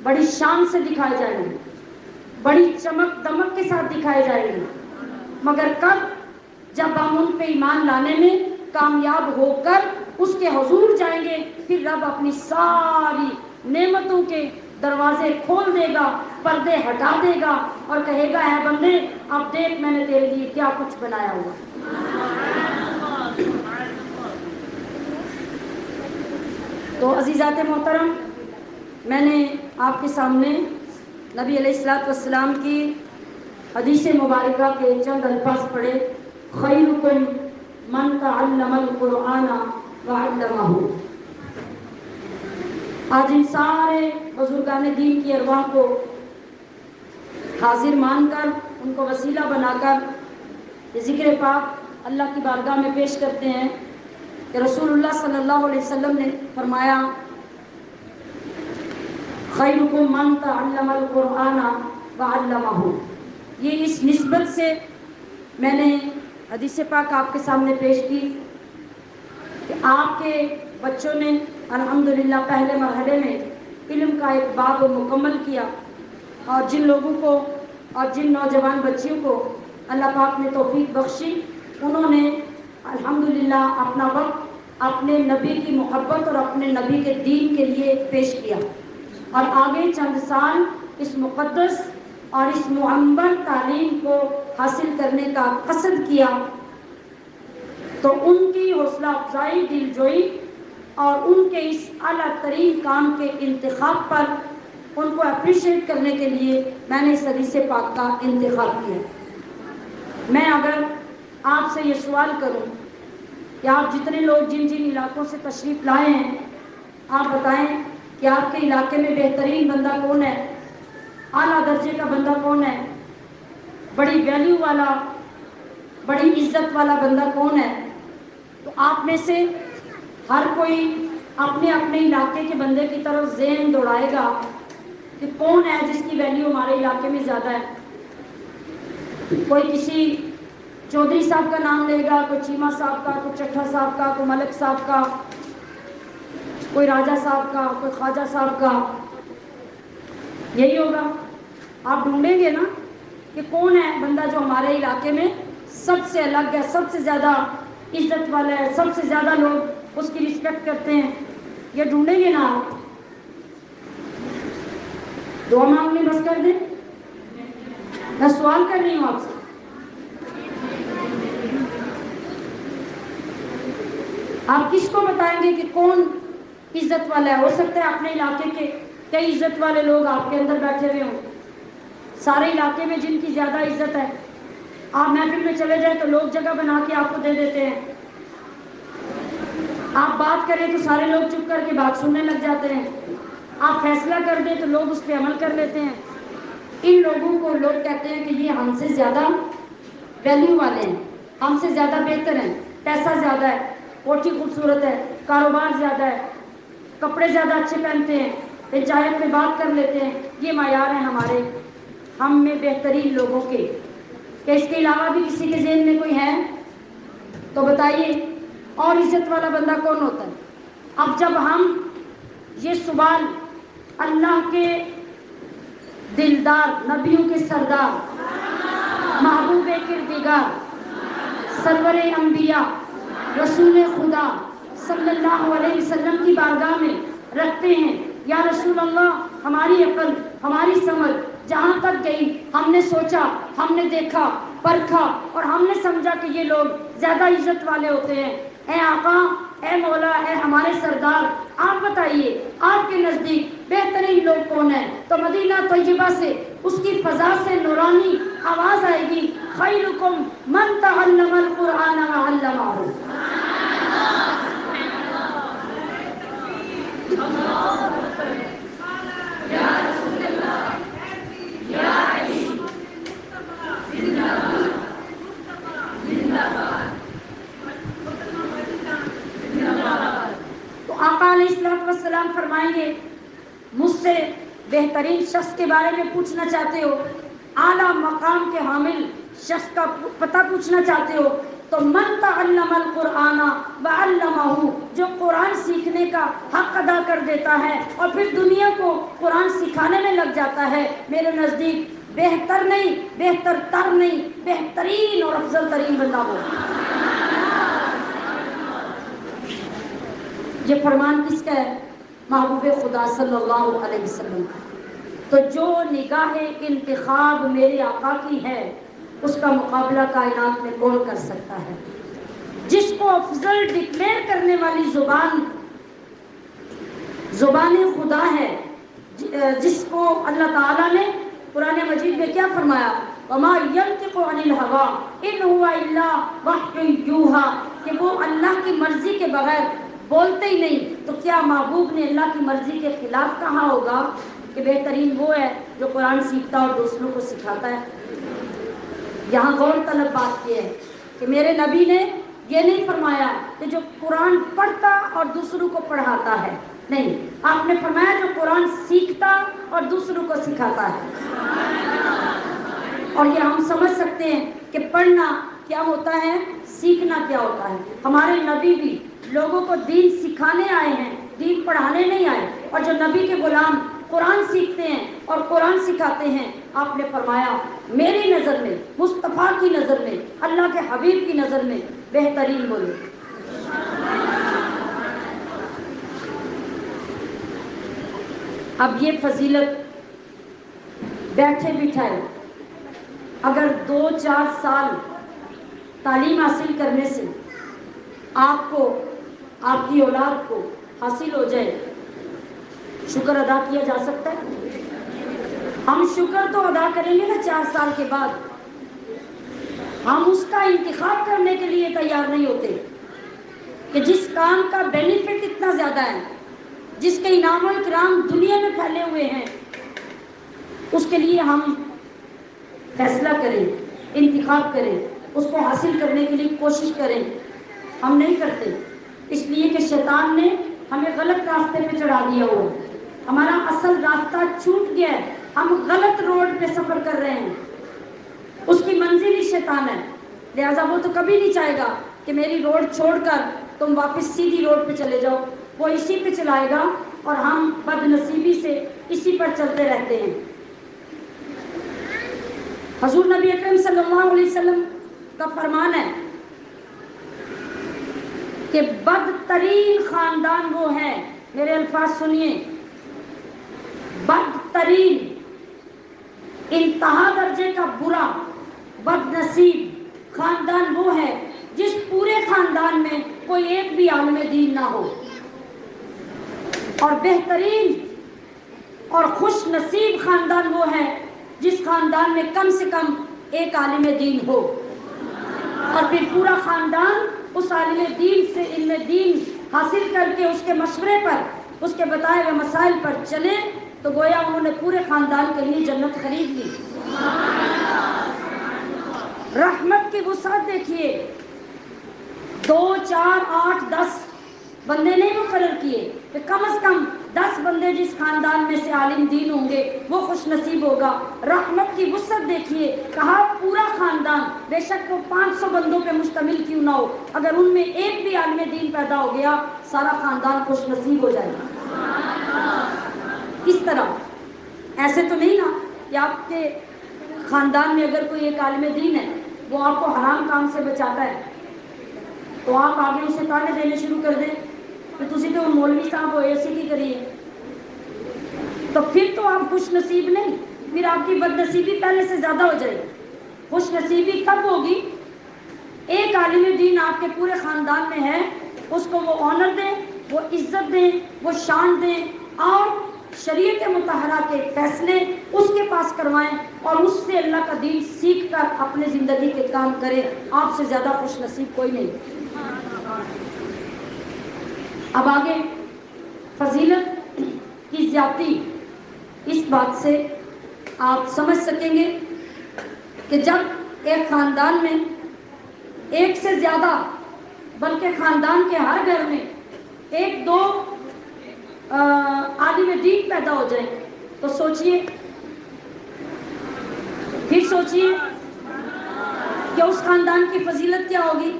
بڑی شان سے دکھائے جائیں گے، بڑی چمک دمک کے ساتھ دکھائے جائیں گے، مگر کب؟ جب ہم ان پہ ایمان لانے میں کامیاب ہو کر اس کے حضور جائیں گے، پھر رب اپنی ساری نعمتوں کے دروازے کھول دے گا، پردے ہٹا دے گا اور کہے گا اے بندے اب دیکھ میں نے تیرے لیے کیا کچھ بنایا ہوا۔ تو عزیزات محترم، میں نے آپ کے سامنے نبی علیہ الصلوۃ والسلام کی حدیث مبارکہ کے چند الفاظ پڑھے خیرکم من تعلم القرآن وعلمہ۔ آج ان سارے بزرگان دین کی ارواح کو حاضر مان کر، ان کو وسیلہ بنا کر یہ ذکر پاک اللہ کی بارگاہ میں پیش کرتے ہیں کہ رسول اللہ صلی اللہ علیہ وسلم نے فرمایا خیرکم من تعلم القرآن وعلمہ۔ یہ اس نسبت سے میں نے حدیث پاک آپ کے سامنے پیش کی کہ آپ کے بچوں نے الحمدللہ پہلے مرحلے میں علم کا ایک باب مکمل کیا، اور جن لوگوں کو اور جن نوجوان بچیوں کو اللہ پاک نے توفیق بخشی، انہوں نے الحمدللہ اپنا وقت اپنے نبی کی محبت اور اپنے نبی کے دین کے لیے پیش کیا، اور آگے چند سال اس مقدس اور اس معمر تعلیم کو حاصل کرنے کا قصد کیا۔ تو ان کی حوصلہ افزائی، دل جوئی اور ان کے اس اعلیٰ ترین کام کے انتخاب پر ان کو اپریشیٹ کرنے کے لیے میں نے اس حدیث پاک کا انتخاب کیا۔ میں اگر آپ سے یہ سوال کروں کہ آپ جتنے لوگ جن جن علاقوں سے تشریف لائے ہیں، آپ بتائیں کہ آپ کے علاقے میں بہترین بندہ کون ہے، اعلیٰ درجے کا بندہ کون ہے، بڑی ویلیو والا، بڑی عزت والا بندہ کون ہے؟ تو آپ میں سے ہر کوئی اپنے اپنے علاقے کے بندے کی طرف ذہن دوڑائے گا کہ کون ہے جس کی ویلیو ہمارے علاقے میں زیادہ ہے۔ کوئی کسی چودھری صاحب کا نام لے گا، کوئی چیمہ صاحب کا، کوئی چٹھا صاحب کا، کوئی ملک صاحب کا، کوئی راجہ صاحب کا، کوئی خواجہ صاحب کا۔ یہی ہوگا، آپ ڈھونڈیں گے نا کہ کون ہے بندہ جو ہمارے علاقے میں سب سے الگ ہے، سب سے زیادہ عزت والا ہے، سب سے زیادہ لوگ اس کی رسپیکٹ کرتے ہیں۔ یہ ڈھونڈیں گے نا آپ؟ دعا مانگنے بس کر دیں؟ میں سوال کر رہی ہوں آپ سے، آپ کس کو بتائیں گے کہ کون عزت والا ہے؟ ہو سکتا ہے اپنے علاقے کے کئی عزت والے لوگ آپ کے اندر بیٹھے ہوئے ہوں، سارے علاقے میں جن کی زیادہ عزت ہے، آپ محفل میں چلے جائیں تو لوگ جگہ بنا کے آپ کو دے دیتے ہیں، آپ بات کریں تو سارے لوگ چپ کر کے بات سننے لگ جاتے ہیں، آپ فیصلہ کر دیں تو لوگ اس پہ عمل کر لیتے ہیں۔ ان لوگوں کو لوگ کہتے ہیں کہ یہ ہم سے زیادہ ویلیو والے ہیں، ہم سے زیادہ بہتر ہیں، پیسہ زیادہ ہے، کوٹھی خوبصورت ہے، کاروبار زیادہ ہے، کپڑے زیادہ اچھے پہنتے ہیں، پنچایت میں بات کر لیتے ہیں۔ یہ معیار ہیں ہمارے، ہم میں بہترین لوگوں کے۔ کہ اس کے علاوہ بھی کسی کے ذہن میں کوئی ہے تو بتائیے، اور عزت والا بندہ کون ہوتا ہے؟ اب جب ہم یہ سوال اللہ کے دلدار، نبیوں کے سردار، محبوب کردگار، سرور انبیاء، رسول خدا صلی اللہ علیہ وسلم کی بارگاہ میں رکھتے ہیں، یا رسول اللہ ہماری عقل، ہماری سمجھ جہاں تک گئی، ہم نے سوچا، ہم نے دیکھا، پرکھا، اور ہم نے سمجھا کہ یہ لوگ زیادہ عزت والے ہوتے ہیں۔ اے آقا، اے مولا، اے ہمارے سردار، آپ بتائیے آپ کے نزدیک بہترین لوگ کون ہیں؟ تو مدینہ طیبہ سے اس کی فضا سے نورانی آواز آئے گی، خیرکم من تعلم القرآن وعلمہ۔ تو آقا علیہ السلام فرمائیں گے، مجھ سے بہترین شخص کے بارے میں پوچھنا چاہتے ہو، اعلیٰ مقام کے حامل شخص کا پتہ پوچھنا چاہتے ہو، تو من تعلم القرآن وعلمہ، جو قرآن سیکھنے کا حق ادا کر دیتا ہے اور پھر دنیا کو قرآن سکھانے میں لگ جاتا ہے، میرے نزدیک بہتر نہیں، بہتر تر نہیں، بہترین اور افضل ترین بندہ ہو۔ یہ فرمان کس کا ہے؟ محبوب خدا صلی اللہ علیہ وسلم کا۔ تو جو نگاہ انتخاب میرے آقا کی ہے، اس کا مقابلہ کائنات میں کون کر سکتا ہے؟ جس کو افضل ڈکلیئر کرنے والی زبان خدا ہے، جس کو اللہ تعالیٰ نے قرآن مجید میں کیا فرمایا؟ وما ينطق عن الهوى ان هو الا وحی یوحی، کہ وہ اللہ کی مرضی کے بغیر بولتے ہی نہیں، تو کیا محبوب نے اللہ کی مرضی کے خلاف کہا ہوگا؟ کہ بہترین وہ ہے جو قرآن سیکھتا اور دوسروں کو سکھاتا ہے۔ یہاں غور طلب بات یہ ہے کہ میرے نبی نے یہ نہیں فرمایا کہ جو قرآن پڑھتا اور دوسروں کو پڑھاتا ہے، نہیں، آپ نے فرمایا جو قرآن سیکھتا اور دوسروں کو سکھاتا ہے۔ اور یہ ہم سمجھ سکتے ہیں کہ پڑھنا کیا ہوتا ہے، سیکھنا کیا ہوتا ہے۔ ہمارے نبی بھی لوگوں کو دین سکھانے آئے ہیں، دین پڑھانے نہیں آئے۔ اور جو نبی کے غلام قرآن سیکھتے ہیں اور قرآن سکھاتے ہیں، آپ نے فرمایا میری نظر میں، مصطفیٰ کی نظر میں، اللہ کے حبیب کی نظر میں بہترین بولے۔ اب یہ فضیلت بیٹھے بٹھائے اگر 2-4 سال تعلیم حاصل کرنے سے آپ کو، آپ کی اولاد کو حاصل ہو جائے، شکر ادا کیا جا سکتا ہے؟ ہم شکر تو ادا کریں گے نا 4 سال کے بعد، ہم اس کا انتخاب کرنے کے لیے تیار نہیں ہوتے کہ جس کام کا بینیفٹ اتنا زیادہ ہے، جس کے انعام و اکرام دنیا میں پھیلے ہوئے ہیں، اس کے لیے ہم فیصلہ کریں، انتخاب کریں، اس کو حاصل کرنے کے لیے کوشش کریں۔ ہم نہیں کرتے، اس لیے کہ شیطان نے ہمیں غلط راستے پہ چڑھا دیا ہوا، ہمارا اصل راستہ چھوٹ گیا ہے، ہم غلط روڈ پہ سفر کر رہے ہیں، اس کی منزل ہی شیطان ہے، لہٰذا وہ تو کبھی نہیں چاہے گا کہ میری روڈ چھوڑ کر تم واپس سیدھی روڈ پہ چلے جاؤ، وہ اسی پہ چلائے گا اور ہم بد نصیبی سے اسی پر چلتے رہتے ہیں۔ حضور نبی اکرم صلی اللہ علیہ وسلم کا فرمان ہے کہ بدترین خاندان وہ ہے، میرے الفاظ سنیے، بدترین، انتہا درجے کا برا، بد نصیب خاندان وہ ہے جس پورے خاندان میں کوئی ایک بھی عالم دین نہ ہو، اور بہترین اور خوش نصیب خاندان وہ ہے جس خاندان میں کم سے کم ایک عالم دین ہو، اور پھر پورا خاندان اس عالم دین سے علم دین حاصل کر کے اس کے مشورے پر، اس کے بتائے ہوئے مسائل پر چلے، تو گویا انہوں نے پورے خاندان کے لیے جنت خرید لی۔ رحمت کی وسعت دیکھیے، 2 4 8 10 بندے نہیں مقرر کیے کہ کم از کم 10 بندے جس خاندان میں سے عالم دین ہوں گے وہ خوش نصیب ہوگا۔ رحمت کی وسعت دیکھیے، کہا پورا خاندان، بے شک وہ 500 بندوں پہ مشتمل کیوں نہ ہو، اگر ان میں ایک بھی عالم دین پیدا ہو گیا سارا خاندان خوش نصیب ہو جائے گا۔ کس طرح؟ ایسے تو نہیں نا کہ آپ کے خاندان میں اگر کوئی ایک عالم دین ہے، وہ آپ کو حرام کام سے بچاتا ہے، تو آپ آگے اسے تانے دینے شروع کر دیں کہ تسی تو مولوی صاحب ہو، ایسی کی کریے، تو پھر تو آپ خوش نصیب نہیں، پھر آپ کی بد نصیبی پہلے سے زیادہ ہو جائے گی۔ خوش نصیبی تب ہوگی ایک عالم دین آپ کے پورے خاندان میں ہے، اس کو وہ آنر دیں، وہ عزت دیں، وہ شان دیں، اور شریعت مطہرہ کے فیصلے اس کے پاس کروائیں اور اس سے اللہ کا دین سیکھ کر اپنے زندگی کے کام کریں۔ آپ سے زیادہ خوش نصیب کوئی نہیں۔ اب آگے فضیلت کی زیادتی، اس بات سے آپ سمجھ سکیں گے کہ جب ایک خاندان میں ایک سے زیادہ، بلکہ خاندان کے ہر گھر میں 1-2 عالم دین پیدا ہو جائیں تو سوچئے، پھر سوچئے کہ اس خاندان کی فضیلت کیا ہوگی۔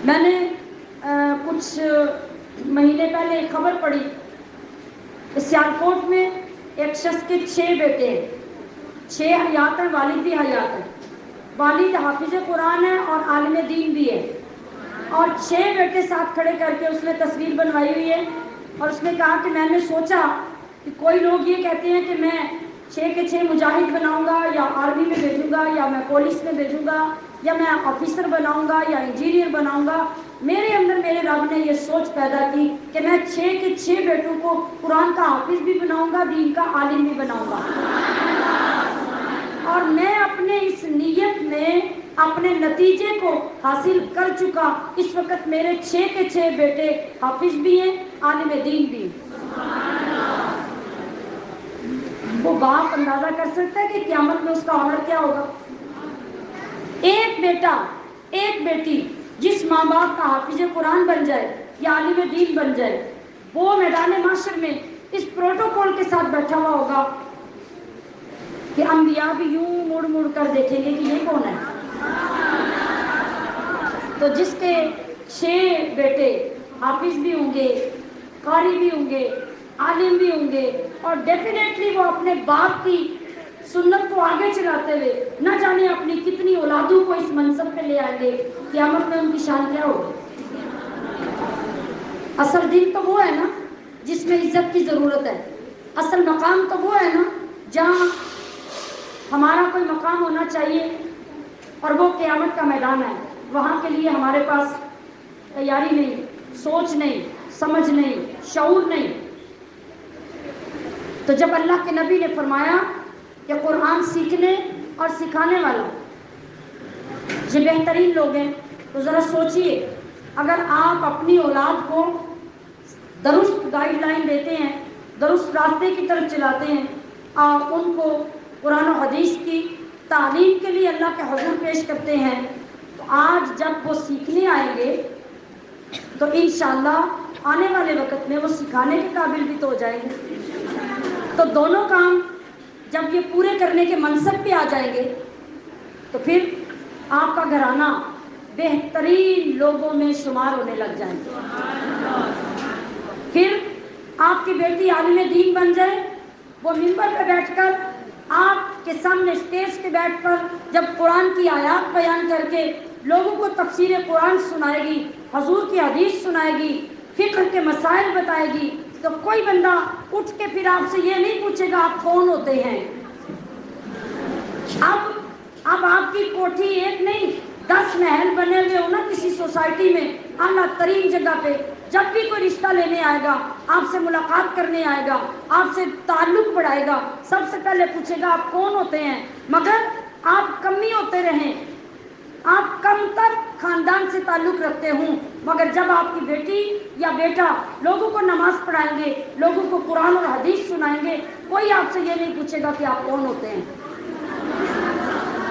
میں نے کچھ مہینے پہلے ایک خبر پڑھی کہ سیالکوٹ میں ایک شخص کے 6 بیٹے ہیں، 6 حیات ہیں، والد بھی حیات ہیں، والد حافظ قرآن ہے اور عالم دین بھی ہے، اور 6 بیٹے ساتھ کھڑے کر کے اس نے تصویر بنوائی ہوئی ہے، اور اس نے کہا کہ میں نے سوچا کہ کوئی لوگ یہ کہتے ہیں کہ میں 6 کے 6 مجاہد بناؤں گا، یا آرمی میں بھیجوں گا، یا میں پولیس میں بھیجوں گا، یا میں آفیسر بناؤں گا، یا انجینئر بناؤں گا۔ میرے اندر میرے رب نے یہ سوچ پیدا کی کہ میں 6 کے 6 بیٹوں کو قرآن کا حافظ بھی بناؤں گا، دین کا عالم بھی بناؤں گا۔ اور میں اپنے اس نیت میں اپنے نتیجے کو حاصل کر چکا. اس وقت میرے 6 کے 6 بیٹے حافظ بھی ہیں, عالم دین بھی ہیں. وہ باپ اندازہ کر سکتا ہے کہ قیامت میں اس کا آنر کیا ہوگا. ایک بیٹا ایک بیٹی جس ماں باپ کا حافظ قرآن بن جائے یا عالم دین بن جائے, وہ میدان معاشر میں اس پروٹوکول کے ساتھ بیٹھا ہوا ہوگا کہ انبیاء بھی یوں مڑ مڑ کر دیکھیں گے کہ یہ کون ہے. تو جس کے 6 بیٹے حافظ بھی ہوں گے, قاری بھی ہوں گے, عالم بھی ہوں گے, اور ڈیفینیٹلی وہ اپنے باپ کی سنت کو آگے چلاتے ہوئے نہ جانے اپنی کتنی اولادوں کو اس منصب پہ لے آئیں گے, قیامت میں ان کی شان کیا ہوگی. اصل دین تو وہ ہے نا جس میں عزت کی ضرورت ہے. اصل مقام تو وہ ہے نا جہاں ہمارا کوئی مقام ہونا چاہیے, اور وہ قیامت کا میدان ہے. وہاں کے لیے ہمارے پاس تیاری نہیں, سوچ نہیں, سمجھ نہیں, شعور نہیں. تو جب اللہ کے نبی نے فرمایا کہ قرآن سیکھنے اور سکھانے والا یہ بہترین لوگ ہیں, تو ذرا سوچئے اگر آپ اپنی اولاد کو درست گائیڈ لائن دیتے ہیں, درست راستے کی طرف چلاتے ہیں, آپ ان کو قرآن و حدیث کی تعلیم کے لیے اللہ کے حضور پیش کرتے ہیں, تو آج جب وہ سیکھنے آئیں گے تو انشاءاللہ آنے والے وقت میں وہ سکھانے کے قابل بھی تو ہو جائیں گے. تو دونوں کام جب یہ پورے کرنے کے منصب پہ آ جائیں گے تو پھر آپ کا گھرانہ بہترین لوگوں میں شمار ہونے لگ جائیں گے. پھر آپ کی بیٹی عالم دین بن جائے, وہ منبر پہ بیٹھ کر آپ کے سامنے اسٹیج کے بیٹھ پر جب قرآن کی آیات بیان کر کے لوگوں کو تفسیر قرآن سنائے گی, حضور کی حدیث سنائے گی, فقہ کے مسائل بتائے گی, تو کوئی بندہ اٹھ کے پھر آپ سے یہ نہیں پوچھے گا آپ کون ہوتے ہیں. اب آپ کی کوٹھی ایک نہیں 10 محل بنے ہوئے ہو نا کسی سوسائٹی میں اعلیٰ ترین جگہ پہ, جب بھی کوئی رشتہ لینے آئے گا, آپ سے ملاقات کرنے آئے گا, آپ سے تعلق بڑھائے گا, سب سے پہلے پوچھے گا آپ کون ہوتے ہیں. مگر آپ کمی ہوتے رہیں, آپ کم تر خاندان سے تعلق رکھتے ہوں, مگر جب آپ کی بیٹی یا بیٹا لوگوں کو نماز پڑھائیں گے, لوگوں کو قرآن اور حدیث سنائیں گے, کوئی آپ سے یہ نہیں پوچھے گا کہ آپ کون ہوتے ہیں.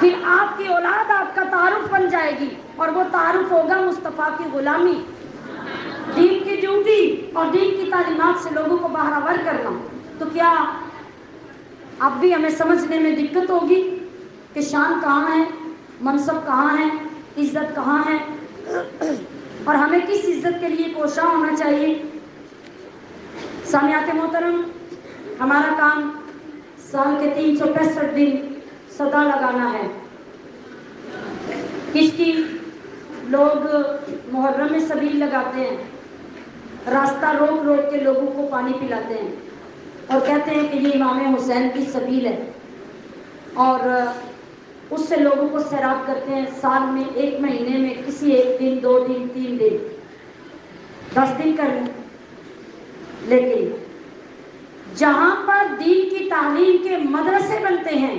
پھر آپ کی اولاد آپ کا تعارف بن جائے گی, اور وہ تعارف ہوگا مصطفیٰ کی غلامی, دین کی ڈیوٹی اور دین کی تعلیمات سے لوگوں کو باخبر کرنا. تو کیا اب بھی ہمیں سمجھنے میں دقت ہوگی کہ شان کہاں ہے, منصب کہاں ہے, عزت کہاں ہے, اور ہمیں کس عزت کے لیے کوشاں ہونا چاہیے. سامعات محترم, ہمارا کام سال کے 365 دن صدا لگانا ہے. اس کی لوگ محرم میں سبیل لگاتے ہیں, راستہ روک روک کے لوگوں کو پانی پلاتے ہیں اور کہتے ہیں کہ یہ امام حسین کی سبیل ہے, اور اس سے لوگوں کو سیراب کرتے ہیں. سال میں 1 مہینے میں کسی 1 دن 2 دن 3 دن 10 دن کر لیں, لیکن جہاں پر دین کی تعلیم کے مدرسے بنتے ہیں,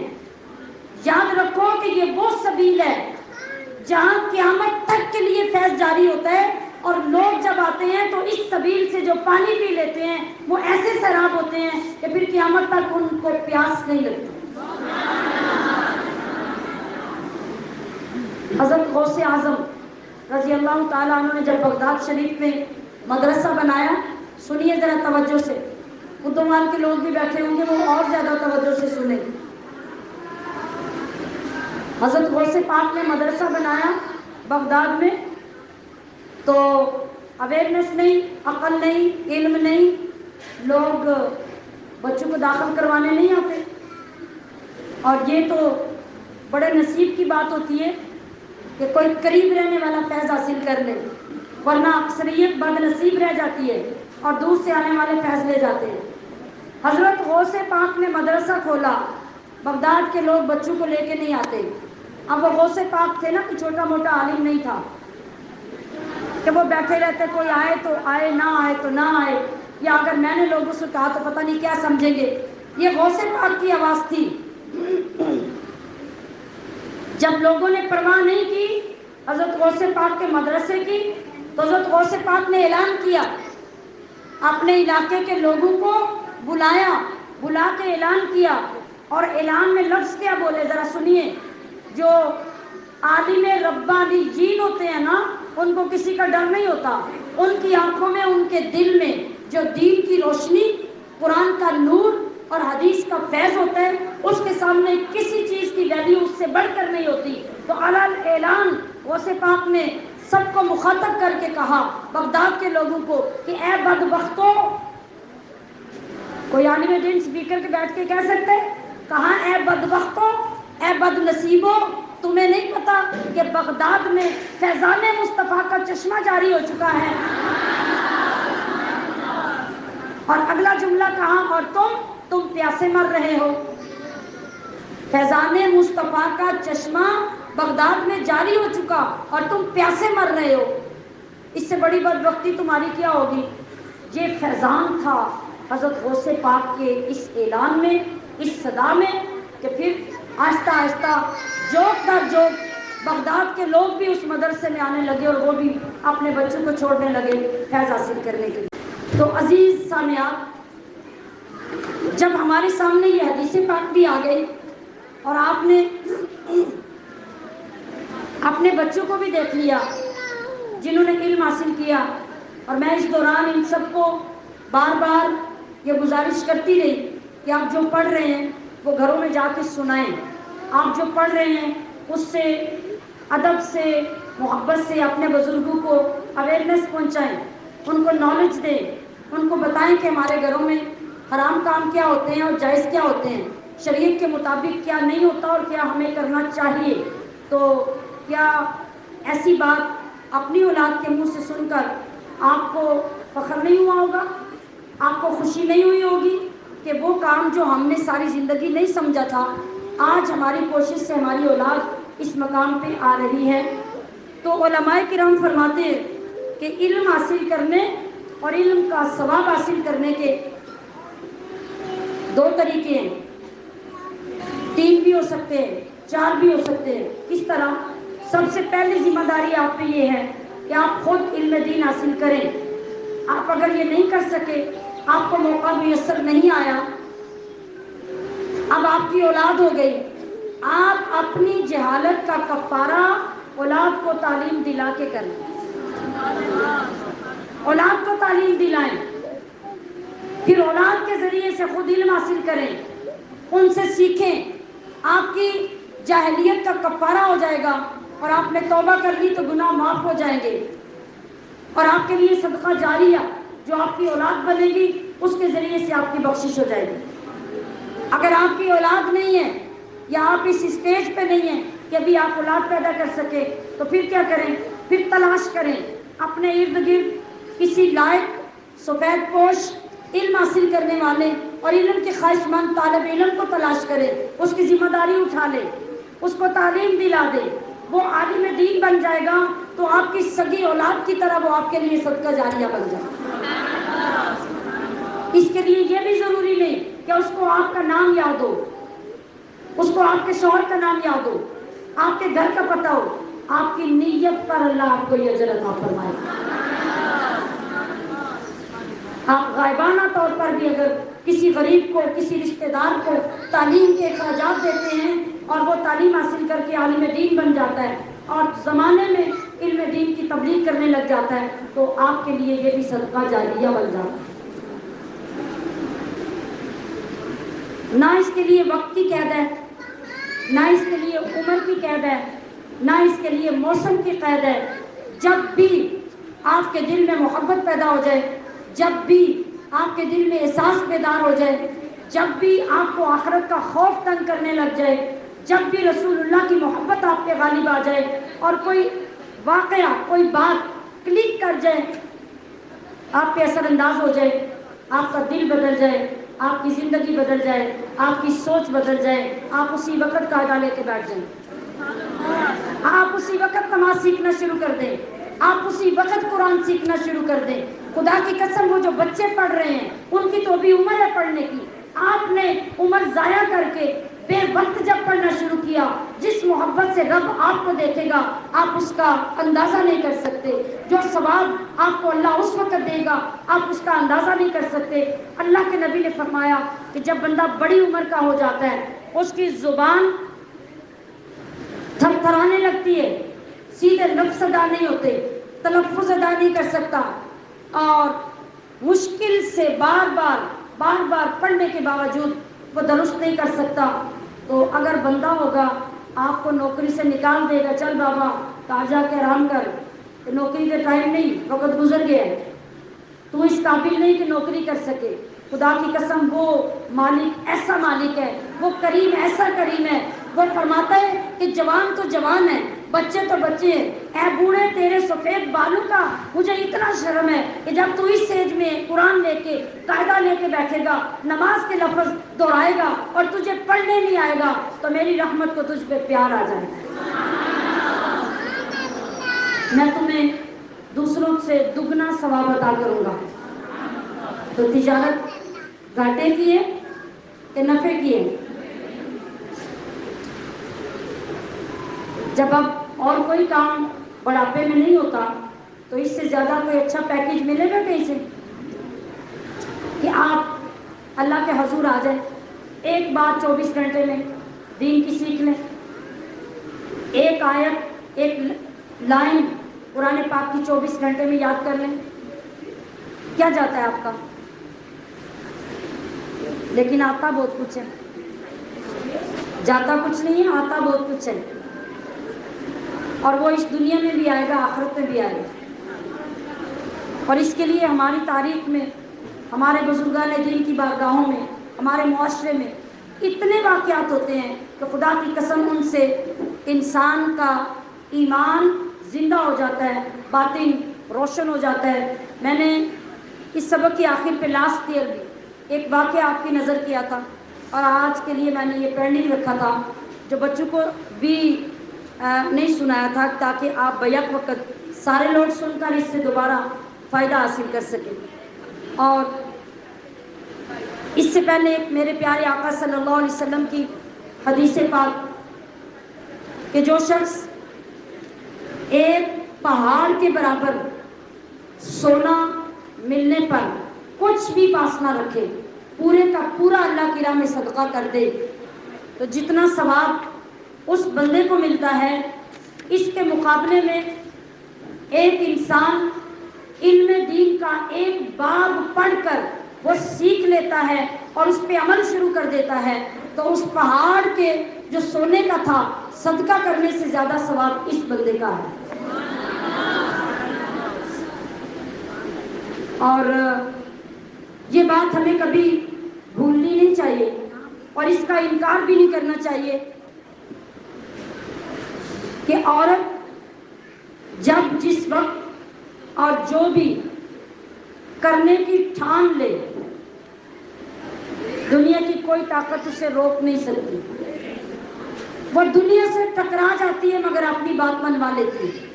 یاد رکھو کہ یہ وہ سبیل ہے جہاں قیامت تک کے لیے فیض جاری ہوتا ہے, اور لوگ جب آتے ہیں تو اس سبیل سے جو پانی پی لیتے ہیں وہ ایسے سیراب ہوتے ہیں کہ پھر قیامت تک ان کو پیاس نہیں لگتی. حضرت غوث اعظم رضی اللہ تعالیٰ عنہ نے جب بغداد شریف میں مدرسہ بنایا, سنیے ذرا توجہ سے, اردوان کے لوگ بھی بیٹھے ہوں گے وہ اور زیادہ توجہ سے سنیں. حضرت غوث پاک نے مدرسہ بنایا بغداد میں, تو اویئرنیس نہیں, عقل نہیں, علم نہیں, لوگ بچوں کو داخل کروانے نہیں آتے. اور یہ تو بڑے نصیب کی بات ہوتی ہے کہ کوئی قریب رہنے والا فیض حاصل کر لے, ورنہ اکثریت بد نصیب رہ جاتی ہے اور دور سے آنے والے فیض لے جاتے ہیں. حضرت غوث پاک نے مدرسہ کھولا, بغداد کے لوگ بچوں کو لے کے نہیں آتے. اب وہ غوث پاک تھے نا, کہ چھوٹا موٹا عالم نہیں تھا کہ وہ بیٹھے رہتے, کوئی آئے تو آئے, نہ آئے تو نہ آئے, یا اگر میں نے لوگوں سے کہا تو پتہ نہیں کیا سمجھیں گے. یہ غوث پاک کی آواز تھی. جب لوگوں نے پرواہ نہیں کی حضرت غوث پاک کے مدرسے کی، تو حضرت غوث پاک نے اعلان کیا، اپنے علاقے کے لوگوں کو بلا کے اعلان کیا، اور اعلان میں لفظ کیا بولے ذرا سنیے۔ جو عالم ربانیین ہوتے ہیں نا، ان کو کسی کا ڈر نہیں ہوتا، ان کی آنکھوں میں، ان کے دل میں جو دین کی روشنی، قرآن کا نور اور حدیث کا فیض ہوتا ہے، اس کے سامنے کسی چیز کی ویلیو اس سے بڑھ کر نہیں ہوتی۔ تو علل اعلان غوث پاک نے سب کو مخاطب کر کے کہا، بغداد کے لوگوں کو، کہ اے بدبختو، کوئی عالم دین اسپیکر کے بیٹھ کے کہہ سکتے، کہا اے بدبختو، اے بد نصیبو، تمہیں نہیں پتا کہ بغداد میں فیضان مصطفیٰ کا چشمہ جاری ہو چکا ہے؟ اور اگلا جملہ کہا، اور تم پیاسے مر رہے ہو۔ فیضان مصطفیٰ کا چشمہ بغداد میں جاری ہو چکا اور تم پیاسے مر رہے ہو، اس سے بڑی بدبختی تمہاری کیا ہوگی؟ یہ فیضان تھا حضرت غوث پاک کے اس اعلان میں، اس صدا میں، کہ پھر آہستہ آہستہ جوک در جوک بغداد کے لوگ بھی اس مدرسے میں آنے لگے، اور وہ بھی اپنے بچوں کو چھوڑنے لگے فیض حاصل کرنے کے لیے۔ تو عزیز سامعات، جب ہمارے سامنے یہ حدیث پاک بھی آ گئی اور آپ نے اپنے بچوں کو بھی دیکھ لیا جنہوں نے علم حاصل کیا، اور میں اس دوران ان سب کو بار بار یہ گزارش کرتی رہی کہ آپ جو پڑھ رہے ہیں وہ گھروں میں جا کے سنائیں، آپ جو پڑھ رہے ہیں اس سے ادب سے، محبت سے اپنے بزرگوں کو اویئرنیس پہنچائیں، ان کو نالج دیں، ان کو بتائیں کہ ہمارے گھروں میں حرام کام کیا ہوتے ہیں اور جائز کیا ہوتے ہیں، شریعت کے مطابق کیا نہیں ہوتا اور کیا ہمیں کرنا چاہیے۔ تو کیا ایسی بات اپنی اولاد کے منہ سے سن کر آپ کو فخر نہیں ہوا ہوگا؟ آپ کو خوشی نہیں ہوئی ہوگی کہ وہ کام جو ہم نے ساری زندگی نہیں سمجھا تھا، آج ہماری کوشش سے ہماری اولاد اس مقام پہ آ رہی ہے؟ تو علماء کرام فرماتے ہیں کہ علم حاصل کرنے اور علم کا ثواب حاصل کرنے کے دو طریقے ہیں، 3 بھی ہو سکتے ہیں، 4 بھی ہو سکتے ہیں۔ کس طرح؟ سب سے پہلی ذمہ داری آپ پہ یہ ہے کہ آپ خود علم دین حاصل کریں۔ آپ اگر یہ نہیں کر سکے، آپ کو موقع میسر نہیں آیا، اب آپ کی اولاد ہو گئی، آپ اپنی جہالت کا کفارہ اولاد کو تعلیم دلا کے کریں، اولاد کو تعلیم دلائیں، پھر اولاد کے ذریعے سے خود علم حاصل کریں، ان سے سیکھیں، آپ کی جاہلیت کا کفارہ ہو جائے گا، اور آپ نے توبہ کر لی تو گناہ معاف ہو جائیں گے، اور آپ کے لیے صدقہ جاریہ جو آپ کی اولاد بنے گی اس کے ذریعے سے آپ کی بخشش ہو جائے گی۔ اگر آپ کی اولاد نہیں ہے یا آپ اس اسٹیج پہ نہیں ہیں کہ ابھی آپ اولاد پیدا کر سکے، تو پھر کیا کریں؟ پھر تلاش کریں اپنے ارد گرد کسی لائق سفید پوش علم حاصل کرنے والے اور علم کے خواہش مند طالب علم کو تلاش کریں، اس کی ذمہ داری اٹھا لیں، اس کو تعلیم دلا دیں، وہ عالم دین بن جائے گا تو آپ کی سگی اولاد کی طرح وہ آپ کے لیے صدقہ جاریہ بن جائے گا۔ اس کے لیے یہ بھی ضروری نہیں کہ اس کو آپ کا نام یاد ہو، اس کو آپ کے شوہر کا نام یاد ہو، آپ کے گھر کا پتہ ہو، آپ کی نیت پر اللہ آپ کو یہ اجر عطا فرمائے۔ آپ غائبانہ طور پر بھی اگر کسی غریب کو، کسی رشتہ دار کو تعلیم کے اخراجات دیتے ہیں اور وہ تعلیم حاصل کر کے عالم دین بن جاتا ہے اور زمانے میں علم دین کی تبلیغ کرنے لگ جاتا ہے، تو آپ کے لیے یہ بھی صدقہ جاریہ بن جاتا ہے۔ نہ اس کے لیے وقت کی قید ہے، نہ اس کے لیے عمر کی قید ہے، نہ اس کے لیے موسم کی قید ہے۔ جب بھی آپ کے دل میں محبت پیدا ہو جائے، جب بھی آپ کے دل میں احساس بیدار ہو جائے، جب بھی آپ کو آخرت کا خوف تنگ کرنے لگ جائے، جب بھی رسول اللہ کی محبت آپ پہ غالب آ جائے اور کوئی واقعہ، کوئی بات کلک کر جائے، آپ پہ اثر انداز ہو جائے، آپ کا دل بدل جائے، آپ کی زندگی بدل جائے، آپ کی سوچ بدل جائے، آپ اسی وقت قاعدہ لے کے بیٹھ جائیں، آپ اسی وقت نماز سیکھنا شروع کر دیں، آپ اسی وقت قرآن سیکھنا شروع کر دیں۔ خدا کی قسم، وہ جو بچے پڑھ رہے ہیں ان کی تو ابھی عمر ہے پڑھنے کی، آپ نے عمر ضائع کر کے بے وقت جب پڑھنا شروع کیا، جس محبت سے رب آپ کو دیکھے گا آپ اس کا اندازہ نہیں کر سکتے، جو ثواب آپ کو اللہ اس وقت دے گا آپ اس کا اندازہ نہیں کر سکتے۔ اللہ کے نبی نے فرمایا کہ جب بندہ بڑی عمر کا ہو جاتا ہے اس کی زبان تھر تھرانے لگتی ہے، سیدھے لفظ ادا نہیں ہوتے، تلفظ ادا نہیں کر سکتا، اور مشکل سے بار بار پڑھنے کے باوجود وہ درست نہیں کر سکتا۔ تو اگر بندہ ہوگا آپ کو نوکری سے نکال دے گا، چل بابا کہاں جا کے آرام کر، کہ نوکری کا ٹائم نہیں، وقت گزر گیا ہے، تو اس قابل نہیں کہ نوکری کر سکے۔ خدا کی قسم وہ مالک ایسا مالک ہے، وہ کریم ایسا کریم ہے، وہ فرماتا ہے کہ جوان تو جوان ہے، بچے تو بچے ہیں، اے بوڑھے تیرے سفید بالوں کا مجھے اتنا شرم ہے کہ جب تو اس ایج میں قرآن لے کے قاعدہ لے کے بیٹھے گا، نماز کے لفظ دہرائے گا اور تجھے پڑھنے نہیں آئے گا تو میری رحمت کو تجھ پہ پیار آ جائے گا۔ میں تمہیں دوسروں سے دگنا ثواب عطا کروں گا۔ تو تجارت گھاٹے کی ہے کہ نفع کی ہے؟ جب اب اور کوئی کام بڑھاپے میں نہیں ہوتا تو اس سے زیادہ کوئی اچھا پیکیج ملے گا کہیں سے کہ آپ اللہ کے حضور آ جائیں، ایک بات 24 گھنٹے میں دین کی سیکھ لیں، ایک آیت ایک لائن قرآن پاک کی 24 گھنٹے میں یاد کر لیں، کیا جاتا ہے آپ کا؟ لیکن آتا بہت کچھ ہے، جاتا کچھ نہیں ہے، آتا بہت کچھ ہے، اور وہ اس دنیا میں بھی آئے گا، آخرت میں بھی آئے گا۔ اور اس کے لیے ہماری تاریخ میں، ہمارے بزرگان دین کی بارگاہوں میں، ہمارے معاشرے میں اتنے واقعات ہوتے ہیں کہ خدا کی قسم ان سے انسان کا ایمان زندہ ہو جاتا ہے، باطن روشن ہو جاتا ہے۔ میں نے اس سبق کی آخر پہ لاسٹ ایئر بھی ایک واقعہ آپ کی نظر کیا تھا، اور آج کے لیے میں نے یہ پینڈنگ رکھا تھا جو بچوں کو بھی نہیں سنایا تھا تاکہ آپ بیک وقت سارے لوگ سن کر اس سے دوبارہ فائدہ حاصل کر سکیں۔ اور اس سے پہلے ایک میرے پیارے آقا صلی اللہ علیہ وسلم کی حدیث پاک کہ جو شخص ایک پہاڑ کے برابر سونا ملنے پر کچھ بھی پاس نہ رکھے، پورے کا پورا اللہ کی راہ میں صدقہ کر دے تو جتنا ثواب اس بندے کو ملتا ہے، اس کے مقابلے میں ایک انسان علم دین کا ایک باب پڑھ کر وہ سیکھ لیتا ہے اور اس پہ عمل شروع کر دیتا ہے تو اس پہاڑ کے جو سونے کا تھا صدقہ کرنے سے زیادہ ثواب اس بندے کا ہے۔ اور یہ بات ہمیں کبھی بھولنی نہیں چاہیے اور اس کا انکار بھی نہیں کرنا چاہیے کہ عورت جب جس وقت اور جو بھی کرنے کی ٹھان لے، دنیا کی کوئی طاقت اسے روک نہیں سکتی۔ وہ دنیا سے ٹکرا جاتی ہے مگر اپنی بات منوا لیتی ہے،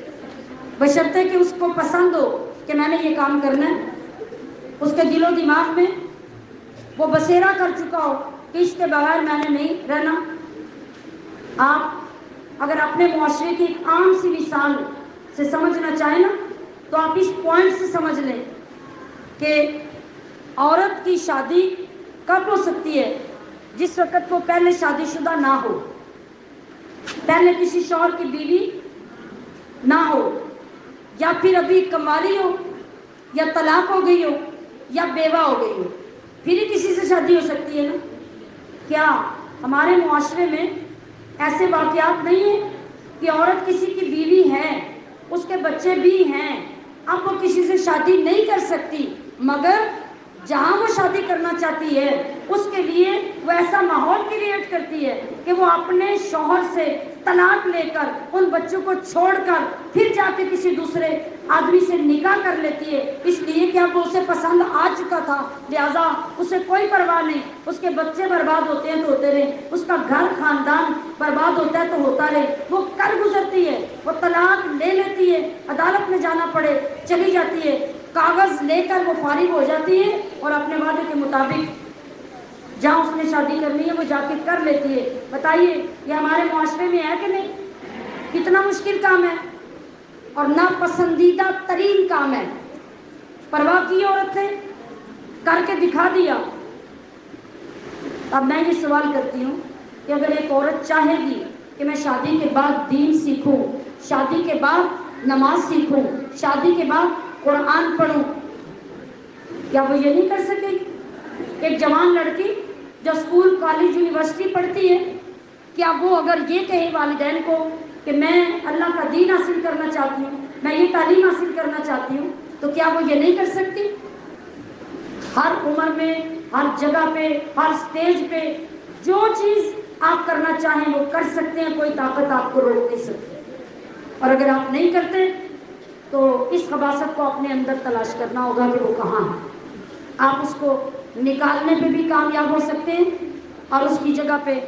بشرطے کہ اس کو پسند ہو کہ میں نے یہ کام کرنا ہے، اس کے دل و دماغ میں وہ بسیرا کر چکا ہو کہ اس کے بغیر میں نے نہیں رہنا۔ آپ اگر اپنے معاشرے کی ایک عام سی مثال سے سمجھنا چاہیں نا تو آپ اس پوائنٹ سے سمجھ لیں کہ عورت کی شادی کب ہو سکتی ہے؟ جس وقت وہ پہلے شادی شدہ نہ ہو، پہلے کسی شوہر کی بیوی نہ ہو، یا پھر ابھی کنواری ہو، یا طلاق ہو گئی ہو، یا بیوہ ہو گئی ہو، پھر ہی کسی سے شادی ہو سکتی ہے نا۔ کیا ہمارے معاشرے میں ایسے واقعات نہیں ہیں کہ عورت کسی کی بیوی ہے، اس کے بچے بھی ہیں، اب وہ کسی سے شادی نہیں کر سکتی مگر جہاں وہ شادی کرنا چاہتی ہے اس کے لیے وہ ایسا ماحول کریٹ کرتی ہے کہ وہ اپنے شوہر سے طلاق لے کر ان بچوں کو چھوڑ کر پھر جا کے کسی دوسرے آدمی سے نکاح کر لیتی ہے، اس لیے کہ اب اسے پسند آ چکا تھا، لہذا اسے کوئی پرواہ نہیں، اس کے بچے برباد ہوتے ہیں تو ہوتے رہے، اس کا گھر خاندان برباد ہوتا ہے تو ہوتا رہے، وہ کر گزرتی ہے، وہ طلاق لے لیتی ہے، عدالت میں جانا پڑے چلی جاتی ہے، کاغذ لے کر وہ فارغ ہو جاتی ہے اور اپنے وعدے کے مطابق جہاں اس نے شادی کرنی ہے وہ جا کے کر لیتی ہے۔ بتائیے یہ ہمارے معاشرے میں ہے کہ نہیں؟ کتنا مشکل کام ہے اور ناپسندیدہ ترین کام ہے۔ پرواہ کی عورت نے کر کے دکھا دیا۔ اب میں یہ سوال کرتی ہوں کہ اگر ایک عورت چاہے گی کہ میں شادی کے بعد دین سیکھوں، شادی کے بعد نماز سیکھوں، شادی کے بعد قرآن پڑھوں، کیا وہ یہ نہیں کر سکے گی؟ ایک جوان لڑکی جو اسکول کالج یونیورسٹی پڑھتی ہے، کیا وہ اگر یہ کہے والدین کو کہ میں اللہ کا دین حاصل کرنا چاہتی ہوں، میں یہ تعلیم حاصل کرنا چاہتی ہوں، تو کیا وہ یہ نہیں کر سکتی؟ ہر عمر میں، ہر جگہ پہ، ہر سٹیج پہ جو چیز آپ کرنا چاہیں وہ کر سکتے ہیں، کوئی طاقت آپ کو روک نہیں سکتی۔ اور اگر آپ نہیں کرتے تو اس خباثت کو اپنے اندر تلاش کرنا ہوگا کہ وہ کہاں ہے۔ آپ اس کو نکالنے پہ بھی کامیاب ہو سکتے ہیں اور اس کی جگہ پہ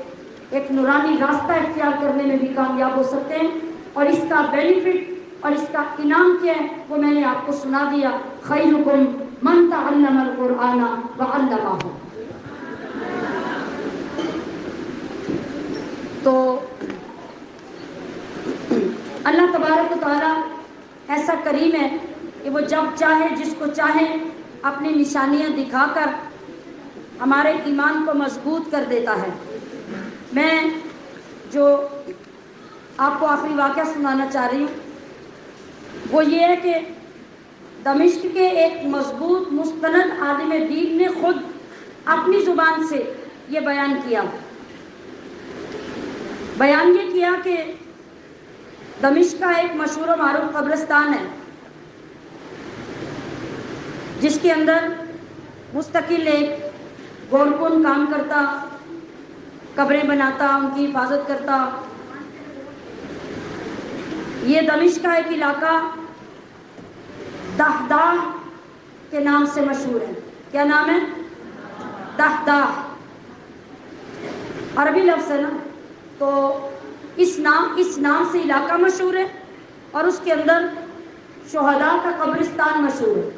ایک نورانی راستہ اختیار کرنے میں بھی کامیاب ہو سکتے ہیں۔ اور اس کا بینیفٹ اور اس کا انعام کیا ہے وہ میں نے آپ کو سنا دیا۔ خیرکم من تعلم القرآن وعلمہ۔ تو اللہ تبارک و تعالیٰ ایسا کریم ہے کہ وہ جب چاہے جس کو چاہے اپنی نشانیاں دکھا کر ہمارے ایمان کو مضبوط کر دیتا ہے۔ میں جو آپ کو آخری واقعہ سنانا چاہ رہی ہوں وہ یہ ہے کہ دمشق کے ایک مضبوط مستند عالم دین نے خود اپنی زبان سے یہ بیان کیا۔ بیان یہ کیا کہ دمشق کا ایک مشہور و معروف قبرستان ہے جس کے اندر مستقل ایک گورکن کام کرتا، قبریں بناتا، ان کی حفاظت کرتا۔ یہ دمشق کا ایک علاقہ دہداہ کے نام سے مشہور ہے۔ کیا نام ہے؟ دہداہ، عربی لفظ ہے نا، تو اس نام سے علاقہ مشہور ہے اور اس کے اندر شہداء کا قبرستان مشہور ہے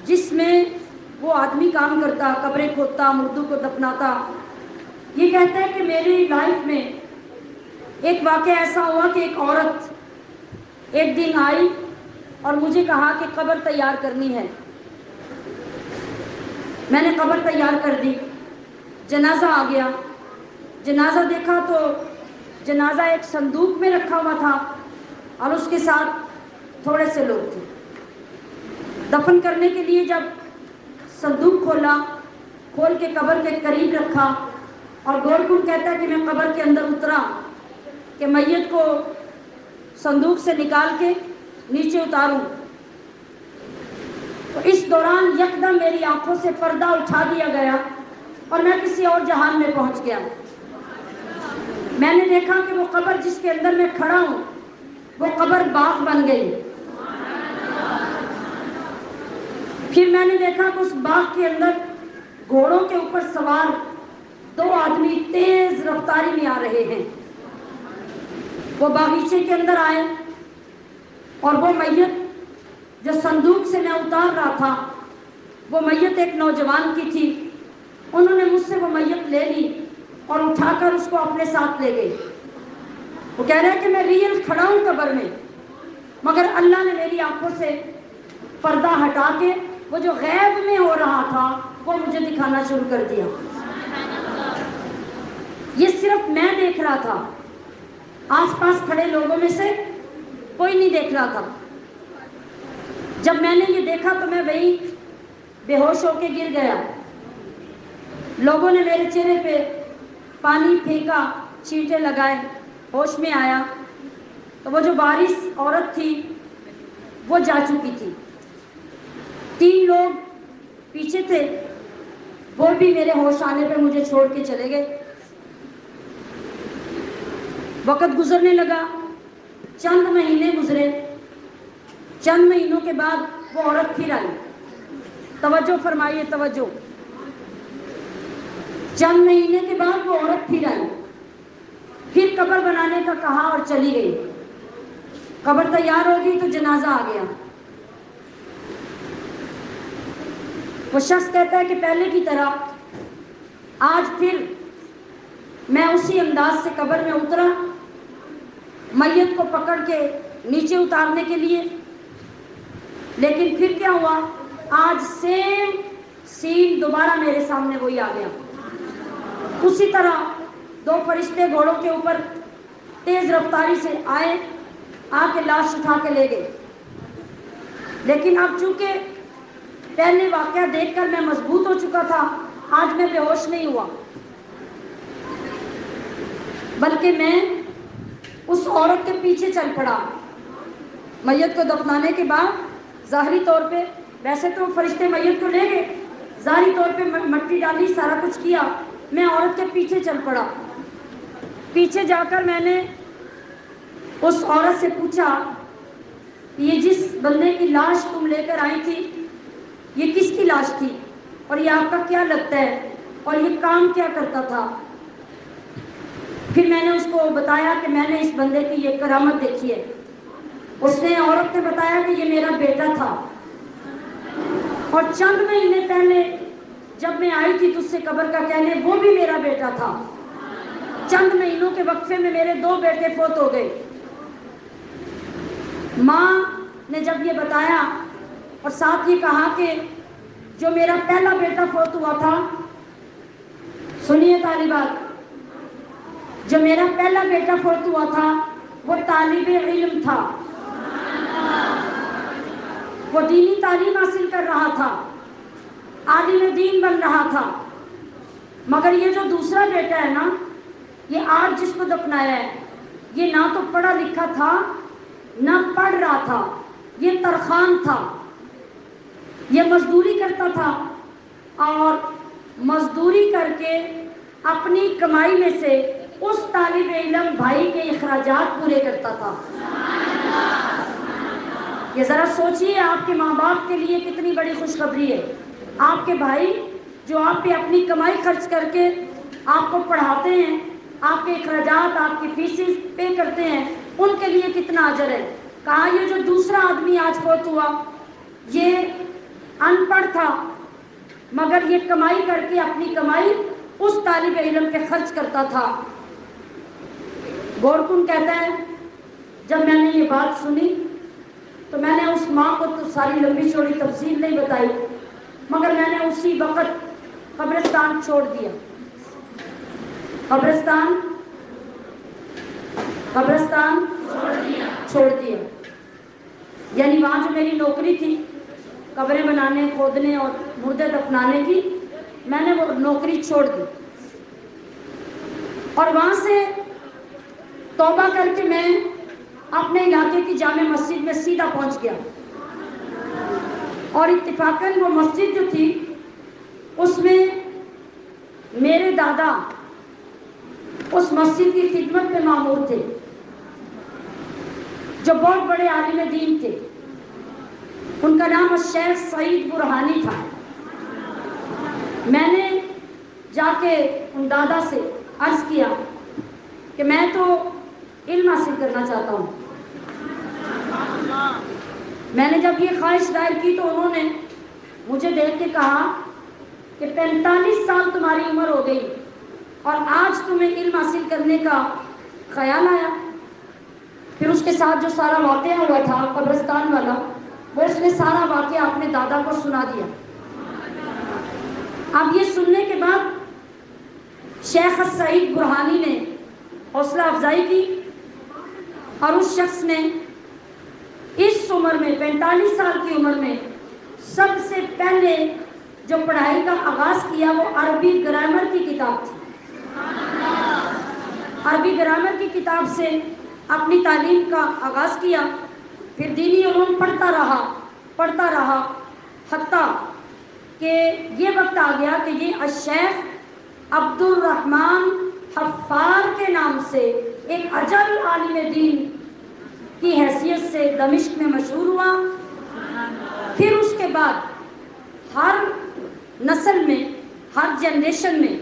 جس میں وہ آدمی کام کرتا، قبریں کھودتا، مردوں کو دفناتا۔ یہ کہتا ہے کہ میری لائف میں ایک واقعہ ایسا ہوا کہ ایک عورت ایک دن آئی اور مجھے کہا کہ قبر تیار کرنی ہے۔ میں نے قبر تیار کر دی، جنازہ آ گیا۔ جنازہ دیکھا تو جنازہ ایک صندوق میں رکھا ہوا تھا اور اس کے ساتھ تھوڑے سے لوگ تھے۔ دفن کرنے کے لیے جب صندوق کھولا، کھول کے قبر کے قریب رکھا اور گورکن کہتا ہے کہ میں قبر کے اندر اترا کہ میت کو صندوق سے نکال کے نیچے اتاروں، تو اس دوران یکدم میری آنکھوں سے پردہ اٹھا دیا گیا اور میں کسی اور جہان میں پہنچ گیا۔ میں نے دیکھا کہ وہ قبر جس کے اندر میں کھڑا ہوں وہ قبر باغ بن گئی۔ پھر میں نے دیکھا کہ اس باغ کے اندر گھوڑوں کے اوپر سوار دو آدمی تیز رفتاری میں آ رہے ہیں۔ وہ باغیچے کے اندر آئے اور وہ میت جو صندوق سے میں اتار رہا تھا وہ میت ایک نوجوان کی تھی۔ انہوں نے مجھ سے وہ میت لے لی اور اٹھا کر اس کو اپنے ساتھ لے گئی۔ وہ کہہ رہے کہ میں ریئل کھڑا ہوں قبر میں، مگر اللہ نے میری آنکھوں سے پردہ ہٹا کے وہ جو غیب میں ہو رہا تھا وہ مجھے دکھانا شروع کر دیا۔ یہ صرف میں دیکھ رہا تھا، آس پاس کھڑے لوگوں میں سے کوئی نہیں دیکھ رہا تھا۔ جب میں نے یہ دیکھا تو میں وہی بے ہوش ہو کے گر گیا۔ لوگوں نے میرے چہرے پہ پانی پھینکا، چھینٹے لگائے، ہوش میں آیا تو وہ جو وارث عورت تھی وہ جا چکی تھی۔ 3 لوگ پیچھے تھے، وہ بھی میرے ہوش آنے پہ مجھے چھوڑ کے چلے گئے۔ وقت گزرنے لگا، چند مہینے گزرے۔ چند مہینوں کے بعد وہ عورت پھر آئی۔ توجہ فرمائیے، توجہ۔ چند مہینے کے بعد وہ عورت پھر آئی، پھر قبر بنانے کا کہا اور چلی گئی۔ قبر تیار ہو گئی تو جنازہ آ گیا۔ وہ شخص کہتا ہے کہ پہلے کی طرح آج پھر میں اسی انداز سے قبر میں اترا، میت کو پکڑ کے نیچے اتارنے کے لیے، لیکن پھر کیا ہوا، آج سیم سین دوبارہ میرے سامنے وہی آ گیا۔ اسی طرح دو فرشتے گھوڑوں کے اوپر تیز رفتاری سے آئے، آ کے لاش اٹھا کے لے گئے۔ لیکن اب چونکہ پہلے واقعہ دیکھ کر میں مضبوط ہو چکا تھا، آج میں بے ہوش نہیں ہوا، بلکہ میں اس عورت کے پیچھے چل پڑا۔ میت کو دفنانے کے بعد ظاہری طور پہ، ویسے تو فرشتے میت کو لے گئے، ظاہری طور پہ مٹی ڈالی، سارا کچھ کیا، میں عورت کے پیچھے چل پڑا۔ پیچھے جا کر میں نے اس عورت سے پوچھا، یہ جس بندے کی لاش تم لے کر آئی تھی، یہ کس کی لاش تھی، اور یہ آپ کا کیا لگتا ہے، اور یہ کام کیا کرتا تھا؟ پھر میں نے اس کو بتایا کہ میں نے اس بندے کی یہ کرامت دیکھی ہے۔ اس نے، عورت نے بتایا کہ یہ میرا بیٹا تھا، اور چند مہینے پہلے جب میں آئی تھی تجھ سے قبر کا کہنے، وہ بھی میرا بیٹا تھا۔ چند مہینوں کے وقفے میں میرے 2 بیٹے فوت ہو گئے۔ ماں نے جب یہ بتایا اور ساتھ یہ کہا کہ جو میرا پہلا بیٹا فوت ہوا تھا، سنیے طالبات، جو میرا پہلا بیٹا فوت ہوا تھا وہ طالب علم تھا، وہ دینی تعلیم حاصل کر رہا تھا، عالم دین بن رہا تھا۔ مگر یہ جو دوسرا بیٹا ہے نا، یہ آج جس کو دفنایا ہے، یہ نہ تو پڑھا لکھا تھا، نہ پڑھ رہا تھا، یہ ترخان تھا، یہ مزدوری کرتا تھا، اور مزدوری کر کے اپنی کمائی میں سے اس طالب علم بھائی کے اخراجات پورے کرتا تھا۔ یہ ذرا سوچئے، آپ کے ماں باپ کے لیے کتنی بڑی خوشخبری ہے۔ آپ کے بھائی جو آپ پہ اپنی کمائی خرچ کر کے آپ کو پڑھاتے ہیں، آپ کے اخراجات، آپ کی فیسز پے کرتے ہیں، ان کے لیے کتنا اجر ہے۔ کہا یہ جو دوسرا آدمی آج فوت ہوا، یہ ان پڑھ تھا، مگر یہ کمائی کر کے اپنی کمائی اس طالب علم پہ خرچ کرتا تھا۔ گورکن کہتا ہے، جب میں نے یہ بات سنی تو میں نے اس ماں کو تو ساری لمبی چوڑی تفصیل نہیں بتائی، مگر میں نے اسی وقت قبرستان چھوڑ دیا۔ قبرستان چھوڑ دیا، یعنی وہاں جو میری نوکری تھی قبریں بنانے، کھودنے اور مردے دفنانے کی، میں نے وہ نوکری چھوڑ دی، اور وہاں سے توبہ کر کے میں اپنے علاقے کی جامع مسجد میں سیدھا پہنچ گیا، اور اتفاقاً وہ مسجد جو تھی اس میں میرے دادا اس مسجد کی خدمت میں مامور تھے، جو بہت بڑے عالم دین تھے۔ ان کا نام الشیخ سعید برہانی تھا۔ میں نے جا کے ان دادا سے عرض کیا کہ میں تو علم حاصل کرنا چاہتا ہوں۔ میں نے جب یہ خواہش ظاہر کی تو انہوں نے مجھے دیکھ کے کہا کہ 45 سال تمہاری عمر ہو گئی اور آج تمہیں علم حاصل کرنے کا خیال آیا۔ پھر اس کے ساتھ جو سارا واقعہ ہوا تھا قبرستان والا، وہ اس نے سارا واقعہ اپنے دادا کو سنا دیا۔ اب یہ سننے کے بعد شیخ سعید برہانی نے حوصلہ افزائی کی، اور اس شخص نے اس عمر میں 45 سال کی عمر میں سب سے پہلے جو پڑھائی کا آغاز کیا وہ عربی گرامر کی کتاب تھی۔ عربی گرامر کی کتاب سے اپنی تعلیم کا آغاز کیا، پھر دینی علوم پڑھتا رہا حتیٰ کہ یہ وقت آ گیا کہ یہ الشیخ عبد الرحمن حفار کے نام سے ایک اجل عالم دین کی حیثیت سے دمشق میں مشہور ہوا۔ پھر اس کے بعد ہر نسل میں، ہر جنریشن میں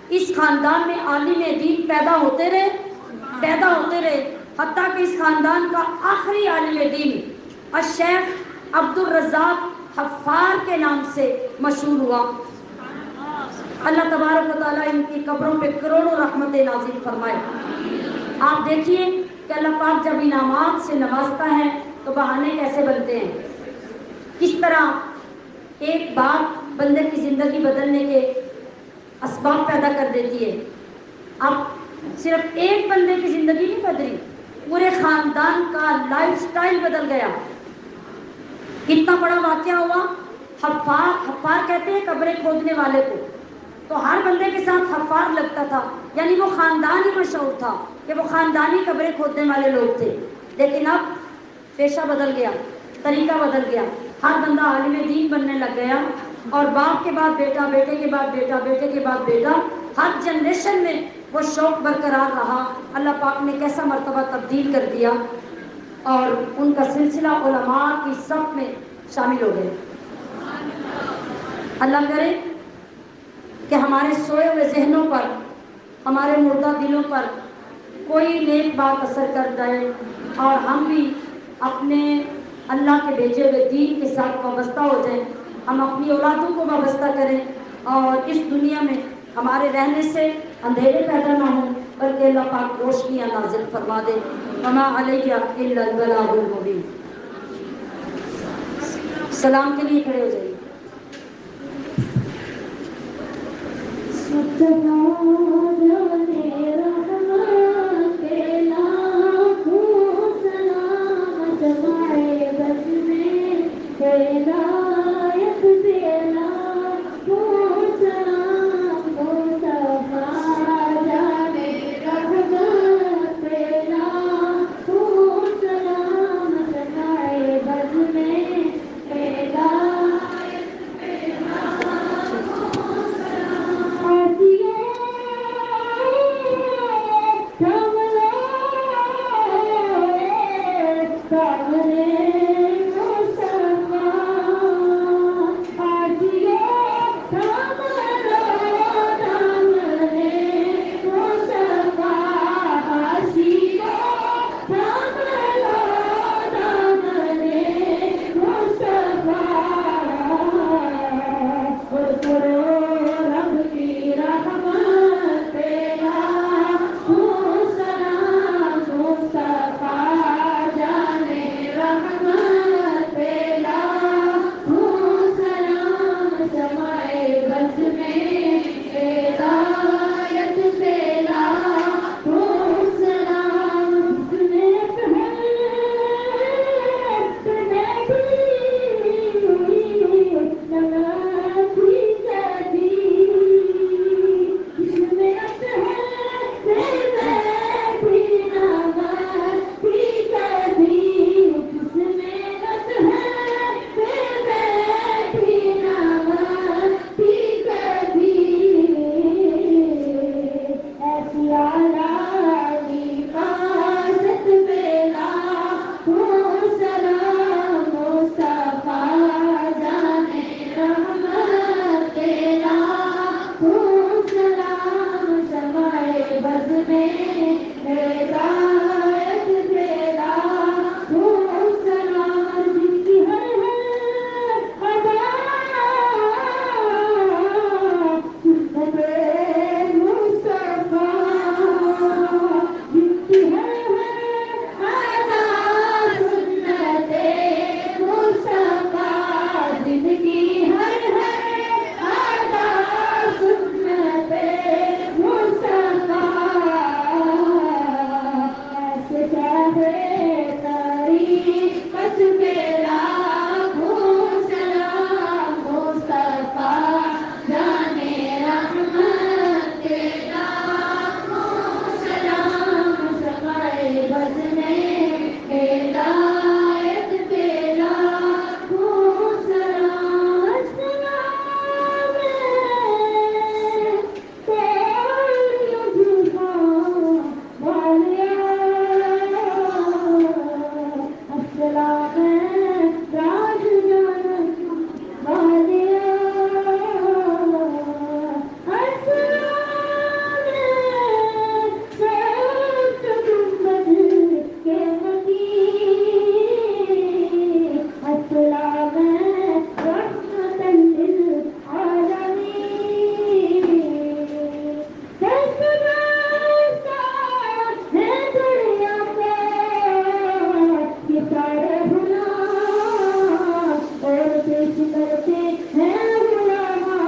اس خاندان میں عالم دین پیدا ہوتے رہے حتیٰ کہ اس خاندان کا آخری عالم دین الشیخ عبد الرزاق حفار کے نام سے مشہور ہوا۔ اللہ تبارک و تعالیٰ ان کی قبروں پہ کروڑوں رحمتیں نازل فرمائے۔ آپ دیکھیے کہ اللہ پاک جب انعامات سے نوازتا ہے تو بہانے کیسے بنتے ہیں، کس طرح ایک بات بندے کی زندگی بدلنے کے اسباب پیدا کر دیتی ہے۔ اب صرف ایک بندے کی زندگی نہیں بدلی، پورے خاندان کا لائف سٹائل بدل گیا۔ کتنا بڑا واقعہ ہوا، حفار کہتے ہیں قبریں کھودنے والے کو، تو ہر بندے کے ساتھ حفار لگتا تھا، یعنی وہ خاندان ہی مشہور تھا کہ وہ خاندانی قبریں کھودنے والے لوگ تھے۔ لیکن اب پیشہ بدل گیا، طریقہ بدل گیا، ہر بندہ عالم دین بننے لگ گیا، اور باپ کے بعد بیٹا، بیٹے کے بعد بیٹا، بیٹے کے بعد بیٹا، ہر جنریشن میں وہ شوق برقرار رہا۔ اللہ پاک نے کیسا مرتبہ تبدیل کر دیا، اور ان کا سلسلہ علماء کی صف میں شامل ہو گئے۔ اللہ کرے کہ ہمارے سوئے ہوئے ذہنوں پر، ہمارے مردہ دلوں پر کوئی نیک بات اثر کر جائے، اور ہم بھی اپنے اللہ کے بھیجے ہوئے دین کے ساتھ وابستہ ہو جائیں، ہم اپنی اولادوں کو وابستہ کریں، اور اس دنیا میں ہمارے رہنے سے اندھیرے پیدا نہ ہوں، بلکہ اللہ پاک روشنیاں نازل فرما دے۔ وما علیہ الا البلاغ المبین۔ سلام کے لیے کھڑے ہو جائیے۔ کرتے ہیں غلاما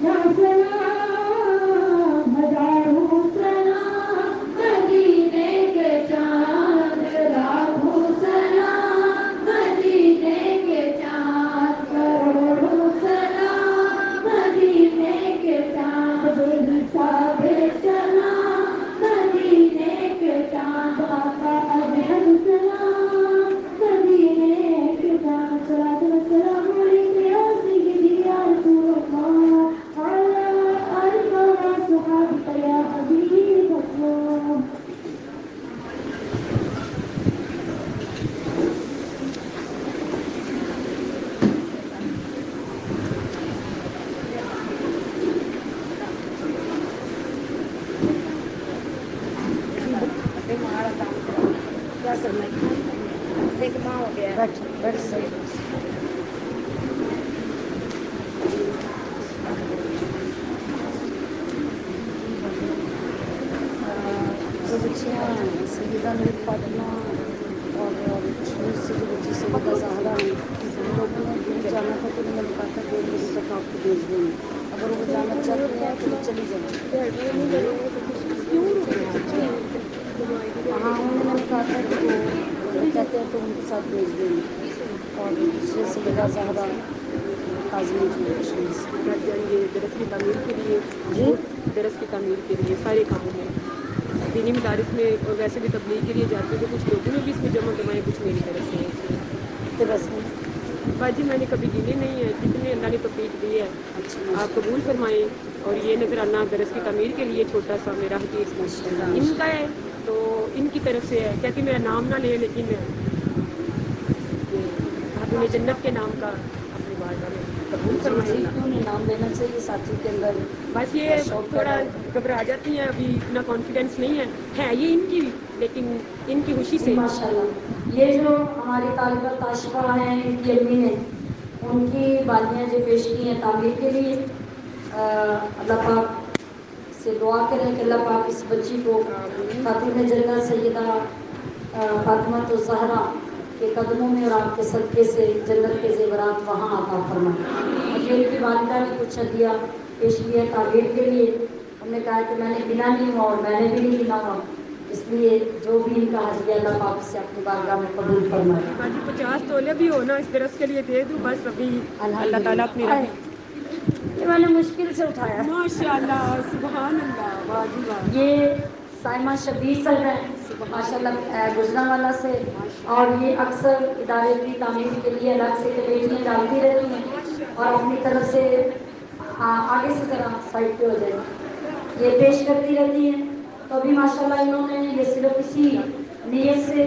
یا سلام ہزاروں سلام مدینے کے چاند لاکھوں سلام مدینے کے چاند کروڑوں سلام مدینے کے چاند حساب سلام مدینے کے چاند آقا اظہر سلام مدینے کے چاند صلاۃ والسلام علیک یا سیدی یا رسول اللہ وعلی آلک وصحبک یا حبیب اللہ. کیا کرنا ہے ایک ماں ہو گیا بیٹھ صحیح جو بچیاں سیدہ نور فاطمہ اور کشمیر سے جو بچی سیدہ زہرا ہیں ان لوگوں نے دور جانا تھا تو انہوں نے کہا تھا 1.5 بجے تک آپ کو بھیج دیں گے. اگر وہ جانا چاہتے ہیں تو وہ چلی جائیں. ہاں انہوں نے کہا تھا کہ وہ کہتے ہیں تو ان کے ساتھ بھیج دیں گے. اور دوسرے سیدہ زہرا کاظمی جو کشمیر سے جائیں گے درس کی تعمیر کے لیے جی درس کی تعمیر کے لیے سارے کاموں میں دینی مدارس میں اور ویسے بھی تبلیغ کے لیے جاتے ہیں تو کچھ لوگوں نے بھی اس میں جمع کروائے کچھ میری طرف سے ہیں. کتنے پیسے ہیں؟ باجی میں نے کبھی گنے نہیں ہے جتنے اللہ نے توفیق دی ہے اچھا آپ قبول فرمائیں. اور یہ نظرانہ درس کی تعمیر کے لیے چھوٹا سا میرا حدیث ماشاء اللہ ان کا ہے تو ان کی طرف سے ہے کیا کہ میرا نام نہ لے لیکن یہ خاتون جنت کے نام کا اپنی بارگاہ میں قبول جی فرمائے. جی کیوں نہیں نام لینا چاہیے ساتھی کے اندر بس یہ شوق تھوڑا پیدا ہو. گھبرا جاتی ہیں ابھی اتنا کانفیڈینس نہیں ہے یہ ان کی لیکن ان کی خوشی جی سے ماشاء اللہ. یہ جو ہماری طالبہ تاشفہ ہیں ان کی امی نے ان کی بالیاں جو پیش کی ہیں تعمیر کے لیے اللہ پاک سے دعا کریں کہ اللہ پاک اس بچی کو خاتون جنت سیدہ فاطمہ الزہرا کے قدموں میں اور آپ کے صدقے سے جنت کے زیورات وہاں عطا فرمائیں. اور یہ ان کی والدہ نے کچھ ہدیہ پیش کیا تعمیر کے لیے. انہوں نے کہا کہ میں نے گنا نہیں ہوا اور میں نے بھی نہیں گنا ہوا اس لیے جو بھی ان کا ہدیہ اللہ پاک سے اپنی بارگاہ میں قبول فرمائے. باجی 50 تولے بھی ہو نا اس درس کے لیے دے دوں بس ابھی اللہ تعالیٰ اپنی رحمت یہ میں نے مشکل سے اٹھایا. ماشاء اللہ سبحان اللہ واہ جی واہ. یہ سائمہ شبیر صاحب ہیں ماشاء اللہ گجرانوالہ سے اور یہ اکثر ادارے کی تعمیر کے لیے الگ سے کمیٹیاں ڈالتی رہتی ہیں اور اپنی طرف سے آگے سے ذرا سائڈ پہ ہو جائے یہ پیش کرتی رہتی ہیں. تو ابھی ماشاء اللہ انہوں نے یہ صرف اسی نیت سے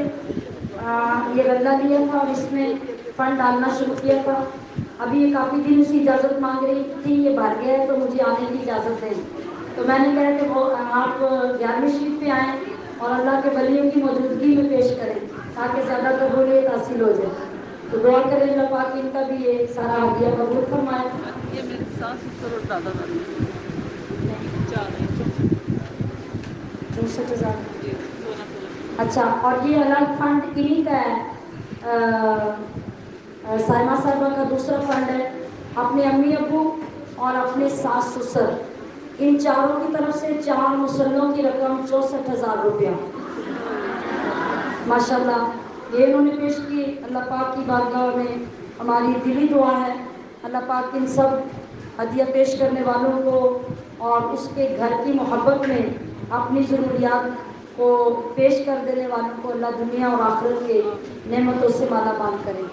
یہ بدلہ لیا تھا اور اس میں فنڈ ڈالنا شروع کیا تھا. ابھی یہ کافی دن سے اجازت مانگ رہی تھی یہ بھر گیا ہے تو مجھے آنے کی اجازت دیں. تو میں نے کہا کہ وہ آپ 11ویں شریف پہ آئیں اور اللہ کے ولیوں کی موجودگی میں پیش کریں تاکہ زیادہ قبولیت حاصل ہو جائے. تو دعا کریں اللہ پاک ان کا بھی یہ سارا ہدیہ قبول فرمائے. یہ میرے ساس سسر اور دادا دادی 64,000. اچھا اور یہ الگ فنڈ انہیں کا ہے. سائمہ صاحبہ کا دوسرا فنڈ ہے اپنے امی ابو اور اپنے ساس سسر ان چاروں کی طرف سے 4 مسلوں کی رقم 64,000 روپیہ ماشاء اللہ یہ انہوں نے پیش کی. اللہ پاک کی بارگاہ میں ہماری دلی دعا ہے اللہ پاک ان سب ہدیہ پیش کرنے والوں کو اور اس کے گھر کی محبت میں اپنی ضروریات کو پیش کر دینے والوں کو اللہ دنیا اور آخرت کے نعمتوں سے مالا مال کرے.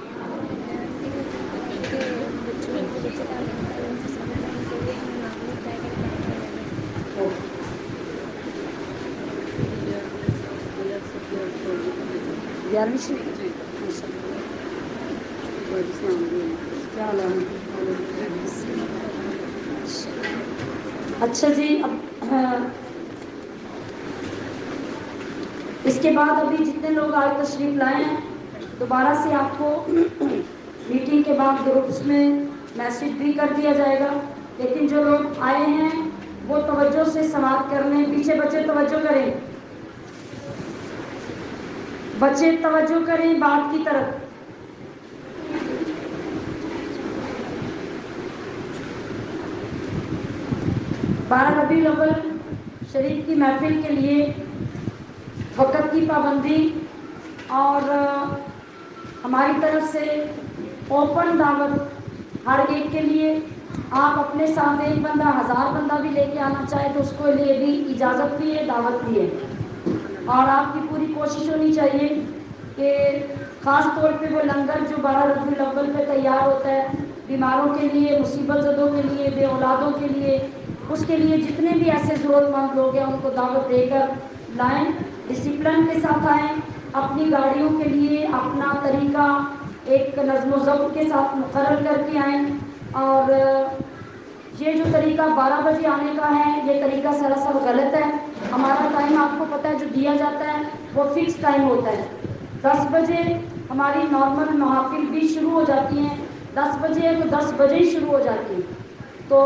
اچھا جی اب اس کے بعد ابھی جتنے لوگ آج تشریف لائے ہیں دوبارہ سے آپ کو میٹنگ کے بعد گروپس میں میسج بھی کر دیا جائے گا. لیکن جو لوگ آئے ہیں وہ توجہ سے سماعت کر لیں. پیچھے بچے توجہ کریں توجہ کریں بات کی طرف. 12 ربیع الاول شریف کی محفل کے لیے وقت کی پابندی اور ہماری طرف سے اوپن دعوت ہر ایک کے لیے. آپ اپنے ساتھ ایک بندہ 1000 بندہ بھی لے کے آنا چاہے تو اس کو لیے بھی اجازت بھی ہے, دعوت بھی ہے. اور آپ کی پوری کوشش ہونی چاہیے کہ خاص طور پہ وہ لنگر جو 12 ربیع الاول پہ تیار ہوتا ہے بیماروں کے لیے, مصیبت زدوں کے لیے, بے اولادوں کے لیے, اس کے لیے جتنے بھی ایسے ضرورت مند لوگ ہیں ان کو دعوت دے کر لائیں. ڈسپلن کے ساتھ آئیں, اپنی گاڑیوں کے لیے اپنا طریقہ ایک نظم و ضبط کے ساتھ مقرر کر کے آئیں. اور یہ جو طریقہ 12 بجے آنے کا ہے یہ طریقہ سراسر غلط ہے. ہمارا ٹائم آپ کو پتہ ہے جو دیا جاتا ہے وہ فکس ٹائم ہوتا ہے. 10 بجے ہماری نارمل محافل بھی شروع ہو جاتی ہیں. 10 بجے ہے تو 10 بجے ہی شروع ہو جاتی ہیں. تو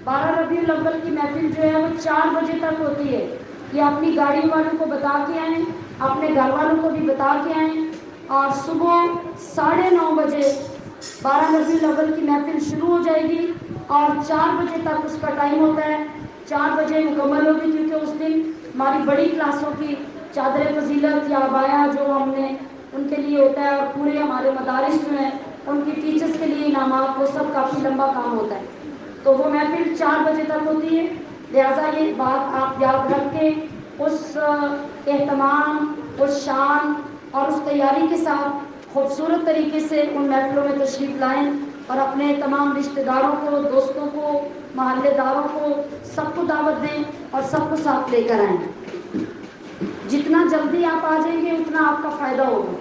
12 ربیع الاول کی محفل جو ہے وہ 4 بجے تک ہوتی ہے. یہ اپنی گاڑی والوں کو بتا کے آئیں, اپنے گھر والوں کو بھی بتا کے آئیں. اور صبح 9:30 بجے 12 ربیع الاول کی محفل شروع ہو جائے گی اور 4 بجے تک اس کا ٹائم ہوتا ہے. 4 بجے مکمل ہوگی کیونکہ اس دن ہماری بڑی کلاسوں کی چادر فضیلت یا عبایا جو ہم نے ان کے لیے ہوتا ہے, اور پورے ہمارے مدارس جو ہیں ان کی ٹیچرز کے لیے انعامات, وہ سب کافی لمبا کام ہوتا ہے. تو وہ محفل 4 بجے تک ہوتی ہے. لہٰذا یہ بات آپ یاد رکھ کے اس اہتمام, اس شان اور اس تیاری کے ساتھ خوبصورت طریقے سے ان محفلوں میں تشریف لائیں اور اپنے تمام رشتہ داروں کو, دوستوں کو, محلے داروں کو, سب کو دعوت دیں اور سب کو ساتھ لے کر آئیں. جتنا جلدی آپ آ جائیں گے اتنا آپ کا فائدہ ہوگا.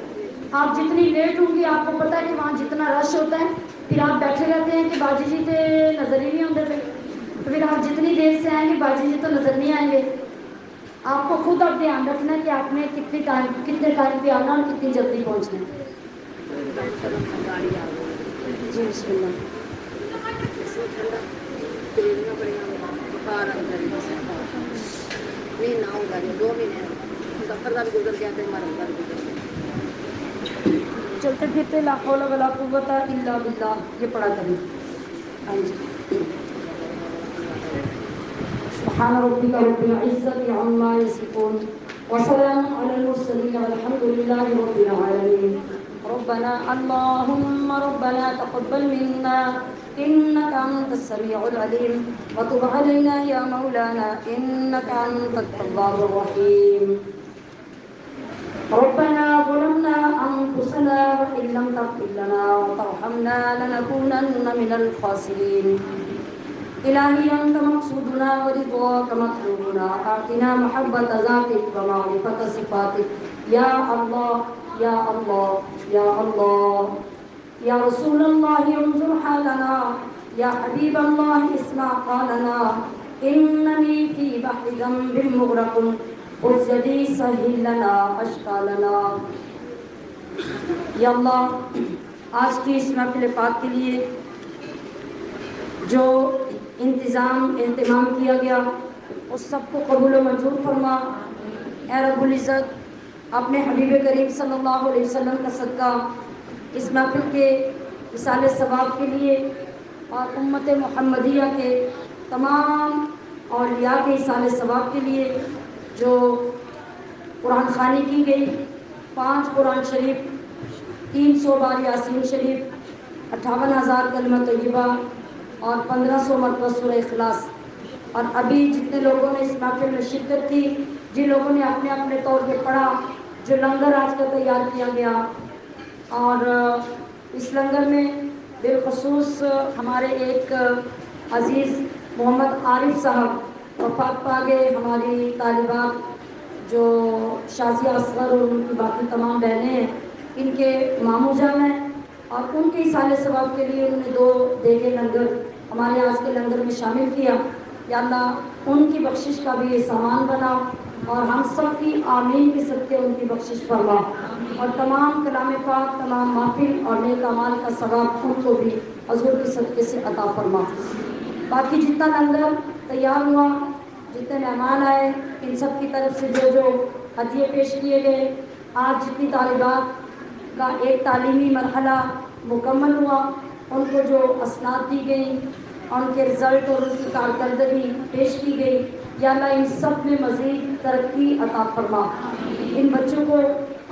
آپ جتنی لیٹ ہوں گی آپ کو پتہ ہے کہ وہاں جتنا رش ہوتا ہے پھر آپ بیٹھے رہتے ہیں کہ باجی جی تو نظر ہی نہیں آتے پہ, تو پھر آپ جتنی دیر سے آئیں گے باجی جی تو نظر نہیں آئیں گے. آپ کو خود اب دھیان رکھنا ہے کہ آپ نے کتنے ٹائم پہ آنا اور کتنی جلدی پہنچنا ہے. گاڑی آ گئی جی بسم اللہ. اس میں ٹھنڈا خریدنا پڑے گا. بخار اندر مہینہ ہو گیا, 2 مہینے سفر کا بھی گزر گیا تھا, ہمارا کا بھی گزر گیا. چلتے پھرتے لا حول ولا قوت الا باللہ یہ پڑھا کریں. ہاں جی. سبحان ربک رب العزة عما یصفون وسلام علی المرسلین والحمد للہ رب العالمین. ربنا اللهم ربنا تقبل منا إنك أنت السميع العليم وتب علينا يا مولانا إنك أنت التواب الرحيم. ربنا ظلمنا أنفسنا وإن لم تغفر لنا وترحمنا لنكونن من الخاسرين. إلهي أنت مقصودنا ورضاك مطلوبنا, آتنا محبة ذاتك ومعرفة صفاتك يا الله يا الله يا الله. يا رسول الله انظر حالنا, يا حبيب الله اسمع قالنا, إنني في بحر ذنب مغرق خذ يدي سهل لنا أشكالنا. یا اللہ آج کی اس محفل پاک کے لیے جو اہتمام کیا گیا اس سب کو قبول و منظور فرما. اے رب العزت اپنے حبیب کریم صلی اللہ علیہ وسلم کا صدقہ اس محفل کے اصال ثواب کے لیے اور امت محمدیہ کے تمام اولیاء کے اصال ثواب کے لیے جو قرآن خوانی کی گئی, 5 قرآن شریف, 300 بار یاسین شریف, 58,000 کلمہ طیبہ اور 1500 مرتبہ سورہ اخلاص. اور ابھی جتنے لوگوں نے اس محفل میں شرکت کی, جن لوگوں نے اپنے اپنے طور پہ پڑھا, جو لنگر آج کا تیار کیا گیا, اور اس لنگر میں بالخصوص ہمارے ایک عزیز محمد عارف صاحب وفات پا گئے, ہماری طالبات جو شازیہ اصغر اور ان کی باقی تمام بہنیں ہیں ان کے ماموں جان ہیں, اور ان کے اصال ثواب کے لیے انہوں نے 2 دیگے لنگر ہمارے آج کے لنگر میں شامل کیا. یا اللہ ان کی بخشش کا بھی یہ سامان بنا اور ہم سب کی آمین کے صدقے ان کی بخشش فرما, اور تمام کلام پاک, تمام محفل اور نیک اعمال کا ثواب ان کو بھی حضور کے صدقے سے عطا فرما. باقی جتنا لنگر تیار ہوا, جتنے مہمان آئے, ان سب کی طرف سے جو ہدیے پیش کیے گئے, آج جتنی طالبات کا ایک تعلیمی مرحلہ مکمل ہوا ان کو جو اسناد دی گئیں اور ان کے رزلٹ اور ان کی کارکردگی پیش کی گئی، یا اللہ ان سب میں مزید ترقی عطا فرما، ان بچوں کو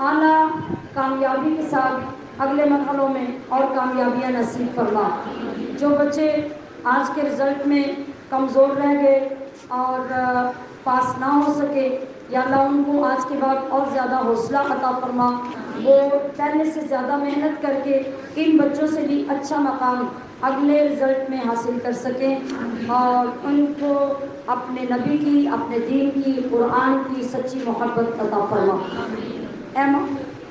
اعلیٰ کامیابی کے ساتھ اگلے مرحلوں میں اور کامیابیاں نصیب فرما۔ جو بچے آج کے رزلٹ میں کمزور رہ گئے اور پاس نہ ہو سکے، یا اللہ ان کو آج کے بعد اور زیادہ حوصلہ عطا فرما، وہ پہلے سے زیادہ محنت کر کے ان بچوں سے بھی اچھا مقام اگلے رزلٹ میں حاصل کر سکیں، اور ان کو اپنے نبی کی، اپنے دین کی، قرآن کی سچی محبت عطا فرما۔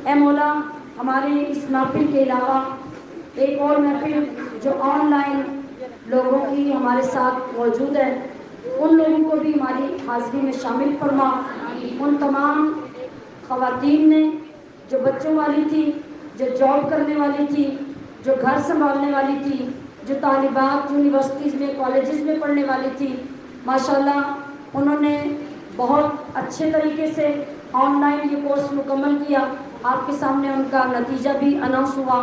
اے مولا، ہمارے اس محفل کے علاوہ ایک اور محفل جو آن لائن لوگوں کی ہمارے ساتھ موجود ہے، ان لوگوں کو بھی ہماری حاضری میں شامل فرما۔ ان تمام خواتین نے جو بچوں والی تھی، جو جاب کرنے والی تھی، جو گھر سنبھالنے والی تھی، جو طالبات یونیورسٹیز میں، کالجز میں پڑھنے والی تھی، ماشاءاللہ انہوں نے بہت اچھے طریقے سے آن لائن یہ کورس مکمل کیا۔ آپ کے سامنے ان کا نتیجہ بھی اناؤنس ہوا،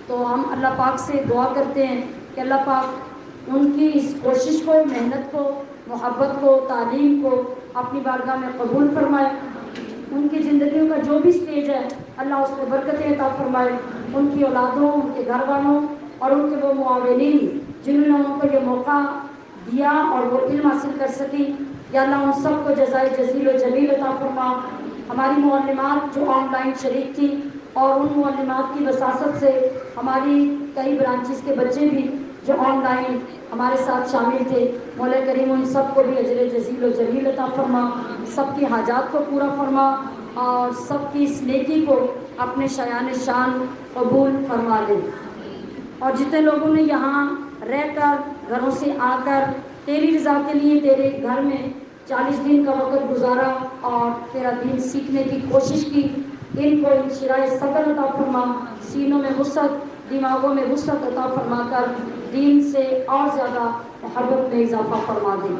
تو ہم اللہ پاک سے دعا کرتے ہیں کہ اللہ پاک ان کی اس کوشش کو، محنت کو، محبت کو، تعلیم کو اپنی بارگاہ میں قبول فرمائے۔ ان کی زندگیوں کا جو بھی سٹیج ہے، اللہ اس میں برکتیں عطا فرمائے۔ ان کی اولادوں، ان کے گھر والوں اور ان کے وہ معاونین جنہوں نے ان کو یہ موقع دیا اور وہ علم حاصل کر سکی، یا اللہ ان سب کو جزائے جزیل و جلیل عطا فرما۔ ہماری معلمات جو آن لائن شریک تھی، اور ان معلمات کی وساست سے ہماری کئی برانچز کے بچے بھی جو آن لائن ہمارے ساتھ شامل تھے، مولا کریم ان سب کو بھی اجر جزیل و جلیل عطا فرما، سب کی حاجات کو پورا فرما، اور سب کی اس نیکی کو اپنے شایان شان قبول فرما لے۔ اور جتنے لوگوں نے یہاں رہ کر، گھروں سے آ کر تیری رضا کے لیے تیرے گھر میں 40 دن کا وقت گزارا اور تیرا دین سیکھنے کی کوشش کی، ان کو انشراح صدر عطا فرما، سینوں میں وسعت، دماغوں میں وسعت عطا فرما کر دین سے اور زیادہ محبت میں اضافہ فرما دے۔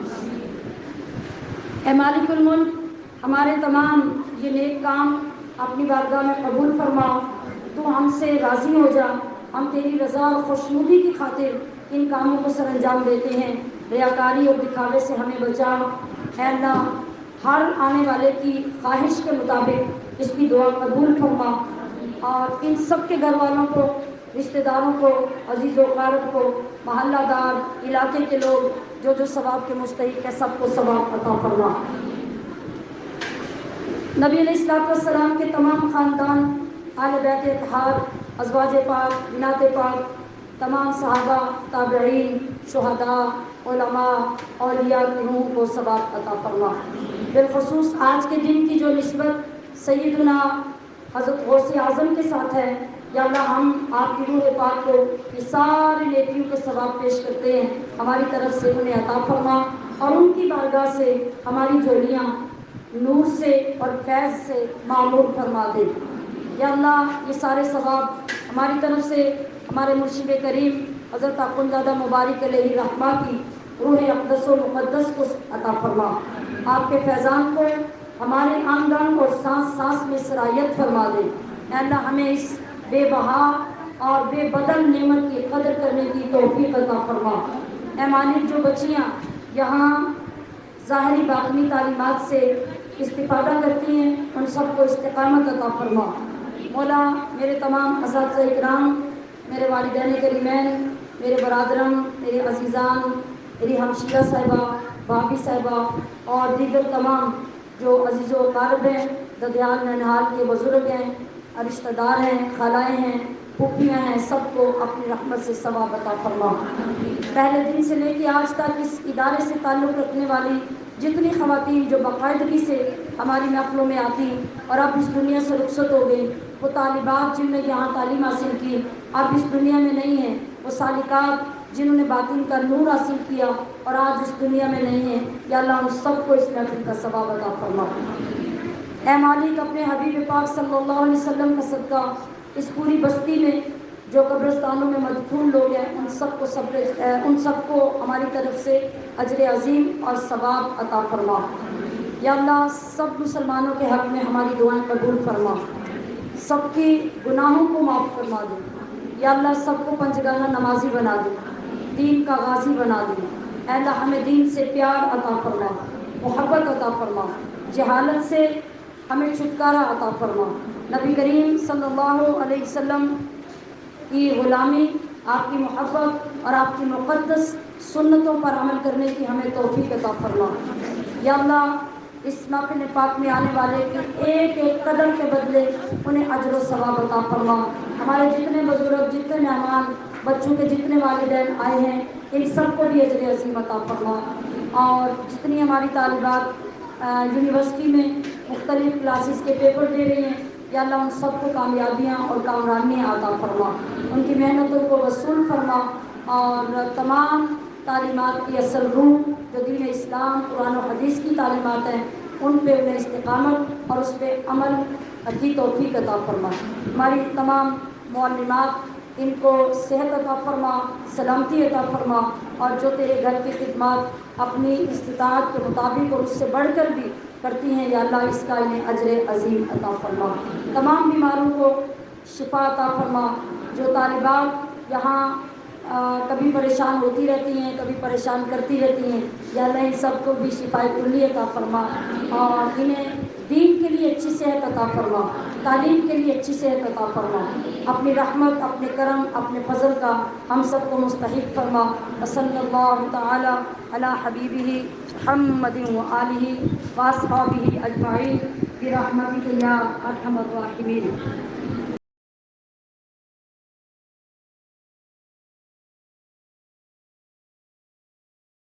اے مالک الملک، ہمارے تمام یہ نیک کام اپنی بارگاہ میں قبول فرما، تو ہم سے راضی ہو جا، ہم تیری رضا اور خوشنودی کی خاطر ان کاموں کو سر انجام دیتے ہیں، ریاکاری اور دکھاوے سے ہمیں بچا۔ اے اللہ، ہر آنے والے کی خواہش کے مطابق اس کی دعا قبول فرما، اور ان سب کے گھر والوں کو، رشتہ داروں کو، عزیز و اقارب کو، محلہ دار، علاقے کے لوگ جو جو ثواب کے مستحق ہے، سب کو ثواب عطا فرما۔ نبی علیہ الصلوۃ والسلام کے تمام خاندان، اہل بیت اطہار، ازواج پاک، بنات پاک، تمام صحابہ، تابعین، شہداء، علماء، اولیاء کی روح کو ثواب عطا فرما۔ بالخصوص آج کے دن کی جو نسبت سیدنا حضرت غوث اعظم کے ساتھ ہے، یا اللہ ہم آپ کی روح پاک کو یہ سارے نیکیوں کے ثواب پیش کرتے ہیں، ہماری طرف سے انہیں عطا فرما، اور ان کی بارگاہ سے ہماری جھولیاں نور سے اور فیض سے معمور فرما دے۔ یا اللہ یہ سارے ثواب ہماری طرف سے ہمارے مرشد کریم حضرت اخوندزادہ مبارک علیہ رحمہ کی روح اقدس و مقدس کو عطا فرما۔ آپ کے فیضان کو ہمارے آمدان اور سانس سانس میں سرایت فرما دے۔ اے اللہ ہمیں اس بے بہا اور بے بدل نعمت کی قدر کرنے کی توفیق عطا فرما۔ اے مالک، جو بچیاں یہاں ظاہری باطنی تعلیمات سے استفادہ کرتی ہیں، ان سب کو استقامت عطا فرما۔ مولا، میرے تمام اساتذہ اکرام، میرے والدین کریمین، میرے برادران، میرے عزیزان، میری ہمشیرہ صاحبہ، بھابھی صاحبہ اور دیگر تمام جو عزیز و اقارب ہیں، ددیال ننہال کے بزرگ ہیں، رشتہ دار ہیں، خالائیں ہیں، پھوپھیاں ہیں، سب کو اپنی رحمت سے ثواب عطا فرما۔ پہلے دن سے لے کے آج تک اس ادارے سے تعلق رکھنے والی جتنی خواتین جو باقاعدگی سے ہماری محفلوں میں آتی اور اب اس دنیا سے رخصت ہو گئی، وہ طالبات جن نے یہاں تعلیم حاصل کی اب اس دنیا میں نہیں ہیں، وہ سالکات جنہوں نے باطن کا نور حاصل کیا اور آج اس دنیا میں نہیں ہیں، یا اللہ ان سب کو اس محفل کا ثواب عطا فرما۔ اے مالک، اپنے حبیب پاک صلی اللہ علیہ وسلم کا صدقہ اس پوری بستی میں جو قبرستانوں میں مدفون لوگ ہیں، ان سب کو ہماری طرف سے اجر عظیم اور ثواب عطا فرما۔ یا اللہ سب مسلمانوں کے حق میں ہماری دعائیں قبول فرما، سب کی گناہوں کو معاف فرما دے۔ یا اللہ سب کو پنجگانہ نمازی بنا دے، دین کا غازی بنا دے۔ اے اللہ ہمیں دین سے پیار عطا فرما، محبت عطا فرما، جہالت سے ہمیں چھٹکارا عطا فرما۔ نبی کریم صلی اللہ علیہ وسلم کی غلامی، آپ کی محبت اور آپ کی مقدس سنتوں پر عمل کرنے کی ہمیں توفیق عطا فرما۔ یا اللہ اس محفل پاک میں آنے والے کی ایک ایک قدم کے بدلے انہیں اجر و ثواب عطا فرما۔ ہمارے جتنے بزرگ، جتنے مہمان، بچوں کے جتنے والدین آئے ہیں، ان سب کو بھی اجر عظیم عطا فرما۔ اور جتنی ہماری طالبات یونیورسٹی میں مختلف کلاسز کے پیپر دے رہی ہیں، یا اللہ ان سب کو کامیابیاں اور کامرانیاں عطا فرما، ان کی محنتوں کو وصول فرما، اور تمام تعلیمات کی اصل روح جو دین اسلام، قرآن و حدیث کی تعلیمات ہیں، ان پہ انہیں استقامت اور اس پہ عمل کی توفیق عطا فرما۔ ہماری تمام معلمات، ان کو صحت عطا فرما، سلامتی عطا فرما، اور جو تیرے گھر کی خدمات اپنی استطاعت کے مطابق اور اس سے بڑھ کر بھی کرتی ہیں، یا اللہ اس کا انہیں اجر عظیم عطا فرما۔ تمام بیماروں کو شفا عطا فرما۔ جو طالبات یہاں کبھی پریشان ہوتی رہتی ہیں، کبھی پریشان کرتی رہتی ہیں، یا اللہ ان سب کو بھی شفا کلی عطا فرما، اور انہیں دین کے لیے اچھی صحت عطا فرما، تعلیم کے لیے اچھی صحت عطا فرما۔ اپنی رحمت، اپنے کرم، اپنے فضل کا ہم سب کو مستحق فرما۔ صلی اللہ تعالی علی حبیبہ محمد وآلہ واصحابہ اجمعین برحمتک یا ارحم الراحمین۔